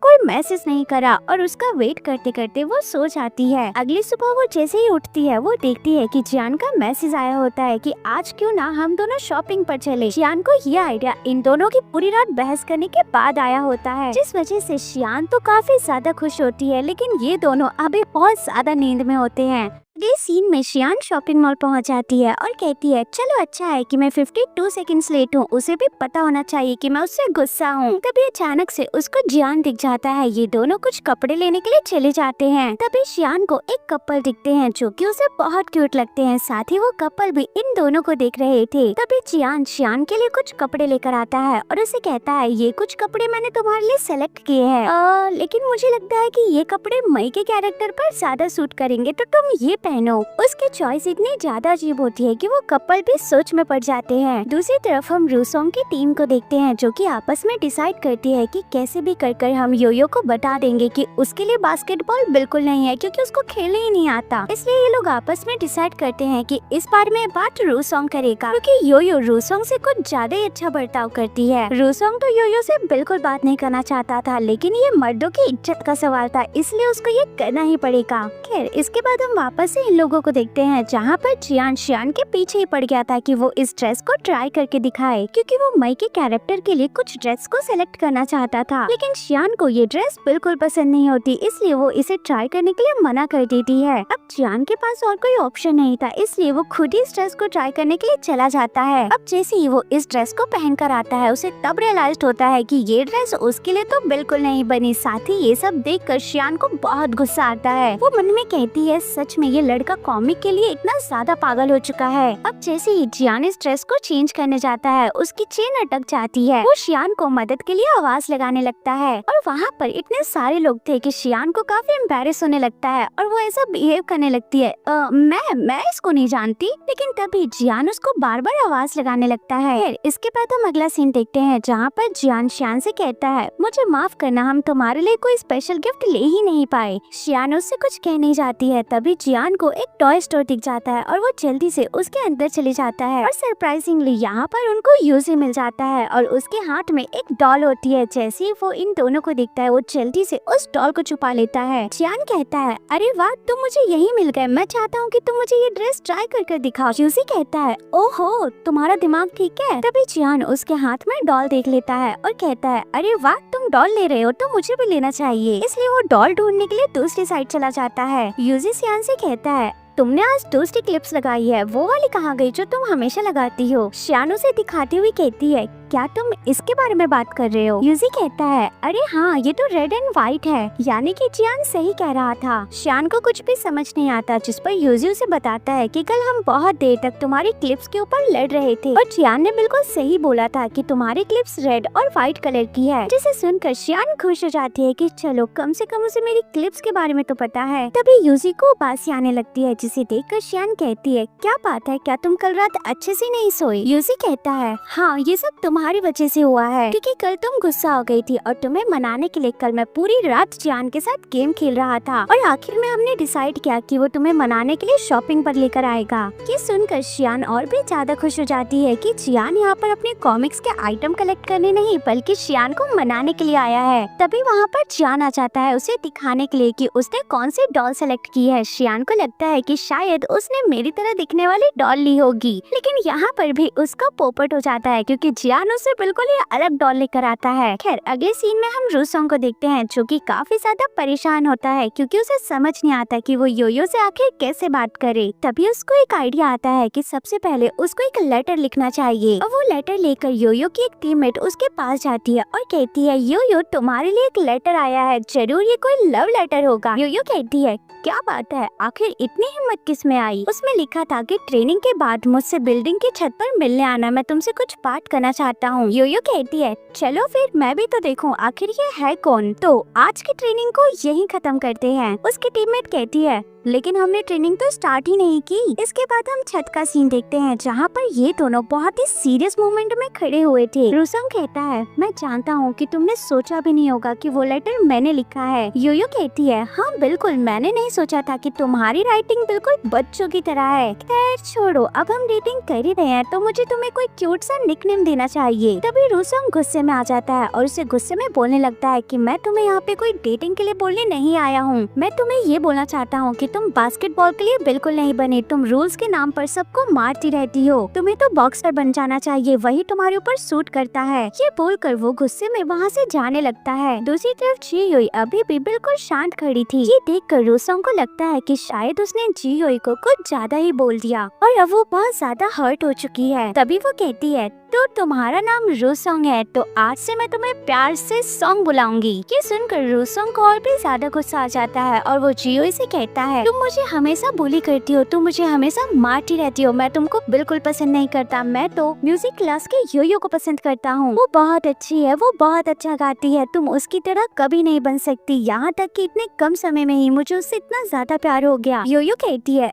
कोई मैसेज नहीं करा और उसका वेट करते करते वो सो जाती है। अगली सुबह वो जैसे ही उठती है वो देखती है कि जियान का मैसेज आया होता है कि आज क्यों ना हम दोनों शॉपिंग पर चले। जियान को ये आइडिया इन दोनों की पूरी रात बहस करने के बाद आया होता है, जिस वजह से जियान तो काफी ज्यादा खुश होती है, लेकिन ये दोनों अभी बहुत ज्यादा नींद में होते हैं। इस सीन में शियान शॉपिंग मॉल पहुंच जाती है और कहती है चलो अच्छा है कि मैं 52 सेकंड्स लेट हूँ, उसे भी पता होना चाहिए कि मैं उससे गुस्सा हूँ। तभी अचानक से उसको जियान दिख जाता है। ये दोनों कुछ कपड़े लेने के लिए चले जाते हैं। तभी शियान को एक कपल दिखते हैं जो कि उसे बहुत क्यूट लगते हैं। साथ ही वो कपल भी इन दोनों को देख रहे थे। तभी जियान शियान के लिए कुछ कपड़े लेकर आता है और उसे कहता है ये कुछ कपड़े मैंने तुम्हारे लिए सेलेक्ट किए हैं, लेकिन मुझे लगता है कि ये कपड़े मई के कैरेक्टर पर ज्यादा सूट करेंगे, तो तुम ये पहनो। उसकी चॉइस इतनी ज्यादा अजीब होती है कि वो कपल भी सोच में पड़ जाते हैं। दूसरी तरफ हम रूसोंग की टीम को देखते हैं जो कि आपस में डिसाइड करती है कि कैसे भी कर हम योयो को बता देंगे कि उसके लिए बास्केटबॉल बिल्कुल नहीं है क्योंकि उसको खेलने ही नहीं आता। इसलिए ये लोग आपस में डिसाइड करते हैं कि इस बार में बात रूसोंग करेगा क्योंकि योयो रूसोंग से कुछ ज्यादा ही अच्छा बर्ताव करती है। रूसोंग तो योयो से बिल्कुल बात नहीं करना चाहता था, लेकिन ये मर्दों की इज्जत का सवाल था, इसलिए उसको ये करना ही पड़ेगा। खैर इसके बाद हम वापस से इन लोगों को देखते हैं जहाँ पर जियान शियान के पीछे ही पड़ गया था कि वो इस ड्रेस को ट्राई करके दिखाए क्योंकि वो मई के कैरेक्टर के लिए कुछ ड्रेस को सिलेक्ट करना चाहता था। लेकिन शियान को ये ड्रेस बिल्कुल पसंद नहीं होती, इसलिए वो इसे ट्राई करने के लिए मना कर देती है। अब जियान के पास और कोई ऑप्शन नहीं था, इसलिए वो खुद ही इस ड्रेस को ट्राई करने के लिए चला जाता है। अब जैसे ही वो इस ड्रेस को पहन कर आता है उसे तब रियलाइज होता है कि ये ड्रेस उसके लिए तो बिल्कुल नहीं बनी। साथ ही ये सब देखकर शियान को बहुत गुस्सा आता है। वो मन में कहती है सच में ये लड़का कॉमिक के लिए इतना ज्यादा पागल हो चुका है। अब जैसे ही जियान इस ड्रेस को चेंज करने जाता है उसकी चेन अटक जाती है। वो शियान को मदद के लिए आवाज लगाने लगता है और वहाँ पर इतने सारे लोग थे कि शियान को काफी एम्बैरेस होने लगता है और वो ऐसा बिहेव करने लगती है मैं इसको नहीं जानती। लेकिन तभी जियान उसको बार बार आवाज लगाने लगता है। इसके बाद हम अगला सीन देखते हैं जहाँ पर जियान शियान से कहता है मुझे माफ करना, हम तुम्हारे लिए कोई स्पेशल गिफ्ट ले ही नहीं पाए। शियान उससे कुछ कह नहीं जाती है। तभी जियान को एक टॉय स्टोर दिख जाता है और वो जल्दी से उसके अंदर चले जाता है और सरप्राइजिंगली यहाँ पर उनको यूजी मिल जाता है और उसके हाथ में एक डॉल होती है। जैसे ही वो इन दोनों को देखता है वो जल्दी से उस डॉल को छुपा लेता है। जियान कहता है अरे वाह, तुम मुझे यही मिल गए, मैं चाहता हूँ कि तुम मुझे ये ड्रेस ट्राई कर दिखाओ। यूजी कहता है ओहो तुम्हारा दिमाग ठीक है। तभी जियान उसके हाथ में डॉल देख लेता है और कहता है अरे वाह, तुम डॉल ले रहे हो तो मुझे भी लेना चाहिए। इसलिए वो डॉल ढूंढने के लिए दूसरी साइड चला जाता है। यूजी जियान से कहता है तुमने आज दूसरी क्लिप्स लगाई है, वो वाली कहाँ गई जो तुम हमेशा लगाती हो। शियान उसे दिखाती हुई कहती है क्या तुम इसके बारे में बात कर रहे हो। यूजी कहता है अरे हाँ, ये तो रेड एंड व्हाइट है। यानी कि जियान सही कह रहा था। शियान को कुछ भी समझ नहीं आता, जिस पर यूजी उसे बताता है कि कल हम बहुत देर तक तुम्हारी क्लिप्स के ऊपर लड़ रहे थे और जियान ने बिल्कुल सही बोला था कि तुम्हारी क्लिप्स रेड और व्हाइट कलर की है। जिसे सुनकर शियान खुश हो जाती है कि चलो कम से कम उसे मेरी क्लिप्स के बारे में तो पता है। तभी यूजी को उबासी आने लगती है, जिसे देखकर शियान कहती है क्या बात है, क्या तुम कल रात अच्छे से नहीं सोई। यूजी कहता है हाँ, ये सब तुम्हारी वजह से हुआ है क्योंकि कल तुम गुस्सा हो गई थी और तुम्हें मनाने के लिए कल मैं पूरी रात जियान के साथ गेम खेल रहा था और आखिर में हमने डिसाइड किया कि वो तुम्हें मनाने के लिए शॉपिंग पर लेकर आएगा। ये सुनकर शियान और भी ज्यादा खुश हो जाती है कि जियान यहाँ पर अपने कॉमिक्स के आइटम कलेक्ट करने नहीं बल्कि शियान को मनाने के लिए आया है। तभी वहाँ पर जियान आ जाता है उसे दिखाने के लिए कि उसने कौन सी डॉल सेलेक्ट की है। शियान को लगता है कि शायद उसने मेरी तरह दिखने वाली डॉल ली होगी, लेकिन यहाँ पर भी उसका पोपट हो जाता है क्योंकि जियान उसे बिल्कुल ही अलग डॉल लेकर आता है। खैर अगले सीन में हम रूसोंग को देखते हैं जो कि काफी ज्यादा परेशान होता है क्योंकि उसे समझ नहीं आता कि वो योयो से आखिर कैसे बात करे। तभी उसको एक आइडिया आता है कि सबसे पहले उसको एक लेटर लिखना चाहिए और वो लेटर लेकर योयो की एक टीममेट उसके पास जाती है और कहती है योयो तुम्हारे लिए एक लेटर आया है, जरूर ये कोई लव लेटर होगा। योयो कहती है क्या बात है, आखिर इतनी हिम्मत किस में आई। उसमें लिखा था कि ट्रेनिंग के बाद मुझसे बिल्डिंग की छत पर मिलने आना, मैं तुमसे कुछ बात करना चाहता हूँ। योयो कहती है चलो फिर मैं भी तो देखूं आखिर ये है कौन। तो आज की ट्रेनिंग को यहीं खत्म करते हैं। उसकी टीममेट कहती है लेकिन हमने ट्रेनिंग तो स्टार्ट ही नहीं की। इसके बाद हम छत का सीन देखते हैं जहाँ पर ये दोनों बहुत ही सीरियस मोमेंट में खड़े हुए थे। रूसोंग कहता है मैं जानता हूँ कि तुमने सोचा भी नहीं होगा कि वो लेटर मैंने लिखा है। योयो कहती है हाँ बिल्कुल, मैंने नहीं सोचा था कि तुम्हारी राइटिंग बिल्कुल बच्चों की तरह है। खैर छोड़ो, अब हम डेटिंग कर ही रहे हैं तो मुझे तुम्हें कोई क्यूट सा निकनेम देना चाहिए। तभी रूसोंग गुस्से में आ जाता है और उसे गुस्से में बोलने लगता है कि मैं तुम्हें यहाँ पे कोई डेटिंग के लिए बोलने नहीं आया हूँ, मैं तुम्हें ये बोलना चाहता हूँ कि तुम बास्केटबॉल के लिए बिल्कुल नहीं बने। तुम रूल्स के नाम पर सबको मारती रहती हो, तुम्हें तो बॉक्सर बन जाना चाहिए, वही तुम्हारे ऊपर सूट करता है। ये बोलकर वो गुस्से में वहाँ से जाने लगता है। दूसरी तरफ ची युई अभी भी बिल्कुल शांत खड़ी थी। ये देखकर रूसोंग को लगता है कि शायद उसने जियोई को कुछ ज्यादा ही बोल दिया और अब वो बहुत ज्यादा हर्ट हो चुकी है। तभी वो कहती है, तो तुम्हारा नाम रूसोंग है, तो आज से मैं तुम्हें प्यार से सॉन्ग बुलाऊंगी। ये सुनकर रूसोंग को और भी ज्यादा गुस्सा आ जाता है और वो जियोई से कहता है, तुम मुझे हमेशा बुली करती हो, तुम मुझे हमेशा मारती रहती हो, मैं तुमको बिल्कुल पसंद नहीं करता, मैं तो म्यूजिक क्लास के योयो को पसंद करता हूँ, वो बहुत अच्छी है, वो बहुत अच्छा गाती है, तुम उसकी तरह कभी नहीं बन सकती, यहाँ तक कि इतने कम समय में ही मुझे उससे इतना ज्यादा प्यार हो गया। योयो कहती है,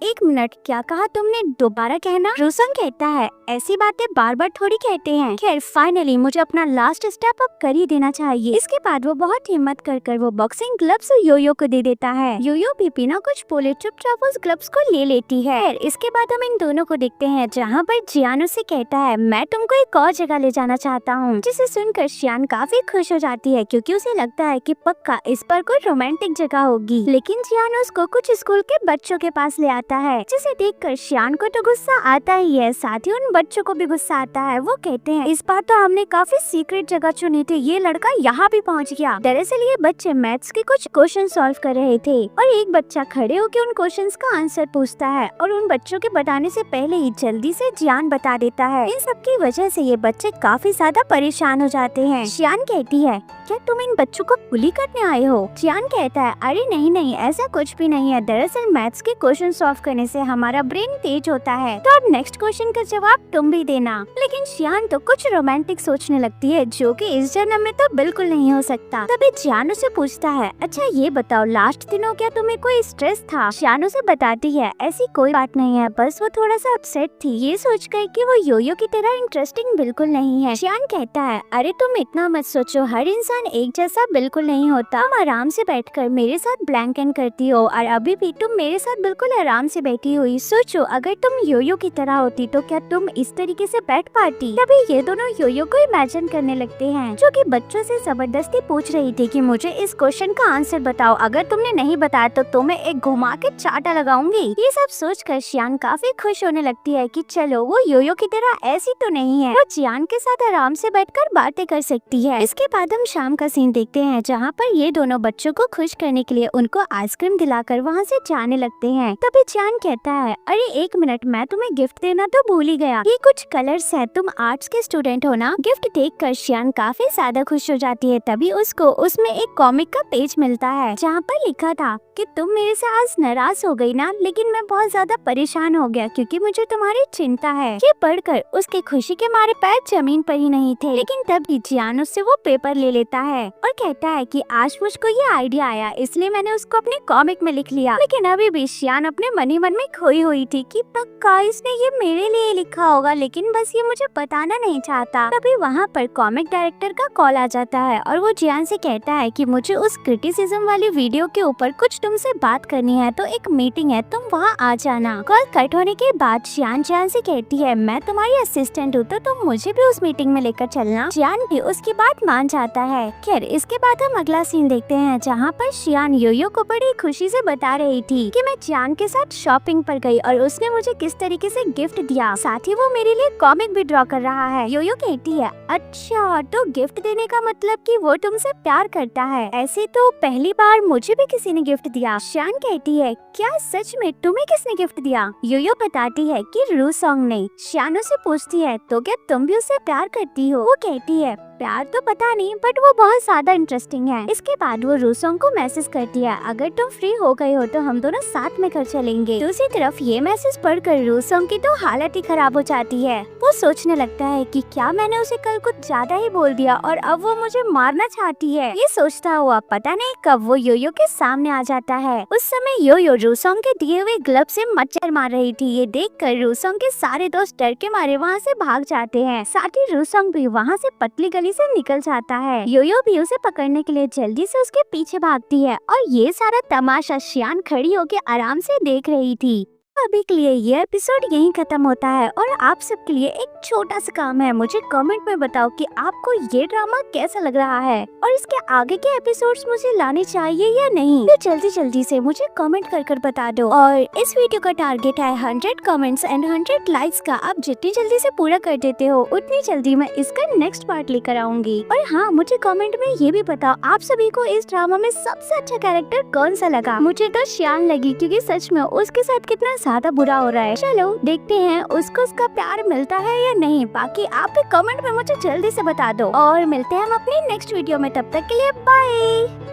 एक मिनट, क्या कहा तुमने, दोबारा कहना। रूसोंग कहता है, ऐसी बातें बार बार थोड़ी कहते हैं। खैर फाइनली मुझे अपना लास्ट स्टेप अब कर ही देना चाहिए। इसके बाद वो बहुत हिम्मत कर वो बॉक्सिंग ग्लव्स योयो को दे देता है। योयो भी बिना कुछ बोले चुपचाप उस ग्लव्स को ले लेती है। खैर इसके बाद हम इन दोनों को देखते हैं जहाँ पर जियान उसे कहता है, मैं तुमको एक और जगह ले जाना चाहता हूँ, जिसे सुनकर शियान काफी खुश हो जाती है क्योंकि उसे लगता है कि पक्का इस पर कोई रोमांटिक जगह होगी। लेकिन जियान उसको कुछ स्कूल के बच्चों के पास ले आता है, जिसे देखकर शियान को तो गुस्सा आता ही है, साथ ही उन बच्चों को भी गुस्सा आता है। वो कहते हैं, इस बार तो हमने काफी सीक्रेट जगह चुनी थी, ये लड़का यहाँ भी पहुँच गया। दरअसल ये बच्चे मैथ्स के कुछ क्वेश्चन सॉल्व कर रहे थे और एक बच्चा खड़े होकर उन क्वेश्चंस का आंसर पूछता है और उन बच्चों के बताने से पहले ही जल्दी से जियान बता देता है। इन सब की वजह से ये बच्चे काफी ज्यादा परेशान हो जाते हैं। शियान कहती है, क्या तुम इन बच्चों को बुली करने आए हो? जियान कहता है, अरे नहीं, ऐसा कुछ भी नहीं है, दरअसल मैथ्स के क्वेश्चन सॉल्व करने से हमारा ब्रेन तेज होता है, तो अब नेक्स्ट क्वेश्चन का जवाब तुम भी देना। लेकिन शियान तो कुछ रोमांटिक सोचने लगती है, जो कि इस जन्म में तो बिल्कुल नहीं हो सकता। तभी जियान उसे पूछता है, अच्छा ये बताओ, लास्ट दिनों क्या तुम्हें कोई स्ट्रेस था? शियान उसे बताती है, ऐसी कोई बात नहीं है, बस वो थोड़ा सा अपसेट थी, ये सोचकर कि वो योयो की तरह इंटरेस्टिंग बिल्कुल नहीं है। शियान कहता है, अरे तुम इतना मत सोचो, हर इंसान एक जैसा बिल्कुल नहीं होता, तुम आराम से बैठकर मेरे साथ ब्लैंकेट करती हो और अभी भी तुम मेरे साथ बिल्कुल आराम से बैठी हुई। सोचो अगर तुम योयो की तरह होती तो क्या तुम इस तरीके से बैठ पाती? तभी ये दोनों योयो को इमेजिन करने लगते हैं, जो कि बच्चों से जबरदस्ती पूछ रही थी कि मुझे इस क्वेश्चन का आंसर बताओ, अगर तुमने नहीं बताया तो तुम्हें एक घुमा के चाटा लगाऊंगी। ये सब सोचकर शियान काफी खुश होने लगती है कि चलो वो योयो की तरह ऐसी तो नहीं है, वो जियान के साथ आराम से बैठकर बातें कर सकती है। इसके बाद हम शाम का सीन देखते हैं जहाँ पर ये दोनों बच्चों को खुश करने के लिए उनको आइसक्रीम दिलाकर वहाँ से जाने लगते हैं। तभी जियान कहता है, अरे एक मिनट, मैं तुम्हें गिफ्ट देना तो भूल ही गया, ये कुछ कलर्स है, तुम आर्ट्स के स्टूडेंट हो ना? गिफ्ट देखकर शियान काफी ज्यादा खुश हो जाती है। तभी उसको उसमें एक कॉमिक का पेज मिलता है जहाँ पर लिखा था कि तुम मेरे से आज नाराज हो गई ना, लेकिन मैं बहुत ज्यादा परेशान हो गया क्योंकि मुझे तुम्हारी चिंता है। ये पढ़कर उसके खुशी के मारे पैर जमीन पर ही नहीं थे। लेकिन तभी जियान उससे वो पेपर ले लेता है और कहता है कि आज मुझको ये आइडिया आया, इसलिए मैंने उसको अपने कॉमिक में लिख लिया। लेकिन अभी भी शियान अपने मन ही मन में खोई हुई थी कि पक्का इसने ये मेरे लिए लिखा होगा, लेकिन बस ये मुझे बताना नहीं चाहता। तभी वहाँ पर कॉमिक डायरेक्टर का कॉल आ जाता है और वो जियान से कहता है कि मुझे उस क्रिटिसिज्म वाली वीडियो के ऊपर कुछ तुमसे बात करनी है, तो एक मीटिंग है, तुम वहाँ आ जाना। कॉल कट होने के बाद जियान से कहती है, मैं तुम्हारी असिस्टेंट हूँ तो तुम मुझे भी उस मीटिंग में लेकर चलना। जियान भी उसकी बात मान जाता है। खैर इसके बाद हम अगला सीन देखते हैं जहाँ पर शियान योयो को बड़ी खुशी से बता रही थी कि मैं जियान के साथ शॉपिंग पर गई और उसने मुझे किस तरीके से गिफ्ट दिया, साथ ही वो मेरे लिए कॉमिक भी ड्रॉ कर रहा है। योयो कहती है, अच्छा तो गिफ्ट देने का मतलब कि वो तुमसे प्यार करता है, ऐसे तो पहली बार मुझे भी किसी ने गिफ्ट दिया। शियान कहती है, क्या सच में तुम्हें किसने गिफ्ट दिया? योयो बताती है कि रूसोंग ने। शियान से पूछती है, तो क्या तुम भी उससे प्यार करती हो? वो कहती है, प्यार तो पता नहीं, बट वो बहुत ज्यादा इंटरेस्टिंग है। इसके बाद वो रूसोंग को मैसेज करती है, अगर तुम फ्री हो गए हो तो हम दोनों साथ में घर चलेंगे। दूसरी तरफ ये मैसेज पढ़कर रूसोंग की तो हालत ही खराब हो जाती है। वो सोचने लगता है कि क्या मैंने उसे कल कुछ ज्यादा ही बोल दिया और अब वो मुझे मारना चाहती है। ये सोचता हुआ पता नहीं कब वो योयो के सामने आ जाता है। उस समय योयो रूसोंग के दिए हुए ग्लव से मच्छर मार रही थी। ये देखकर रूसोंग के सारे दोस्त डर के मारे वहाँ से भाग जाते हैं। साथ ही रूसोंग भी वहाँ से पतली गली से निकल जाता है। योयो भी उसे पकड़ने के लिए जल्दी से उसके पीछे भागती है और ये सारा तमाशा शियान खड़ी होकर आराम से देख रही थी। अभी के लिए ये एपिसोड यहीं खत्म होता है और आप सबके लिए एक छोटा सा काम है, मुझे कमेंट में बताओ कि आपको ये ड्रामा कैसा लग रहा है और इसके आगे के एपिसोड्स मुझे लाने चाहिए या नहीं। तो जल्दी से मुझे कमेंट कर बता दो। और इस वीडियो का टारगेट है 100 कमेंट्स एंड 100 लाइक्स का। आप जितनी जल्दी से पूरा कर देते हो उतनी जल्दी मैं इसका नेक्स्ट पार्ट लेकर आऊंगी। और हाँ, मुझे कमेंट में ये भी बताओ आप सभी को इस ड्रामा में सबसे अच्छा कैरेक्टर कौन सा लगा। मुझे तो श्यान लगी, क्योंकि सच में उसके साथ कितना ज्यादा बुरा हो रहा है। चलो देखते हैं उसको उसका प्यार मिलता है या नहीं। बाकी आप कमेंट में मुझे जल्दी से बता दो और मिलते हैं हम अपनी नेक्स्ट वीडियो में। तब तक के लिए बाय।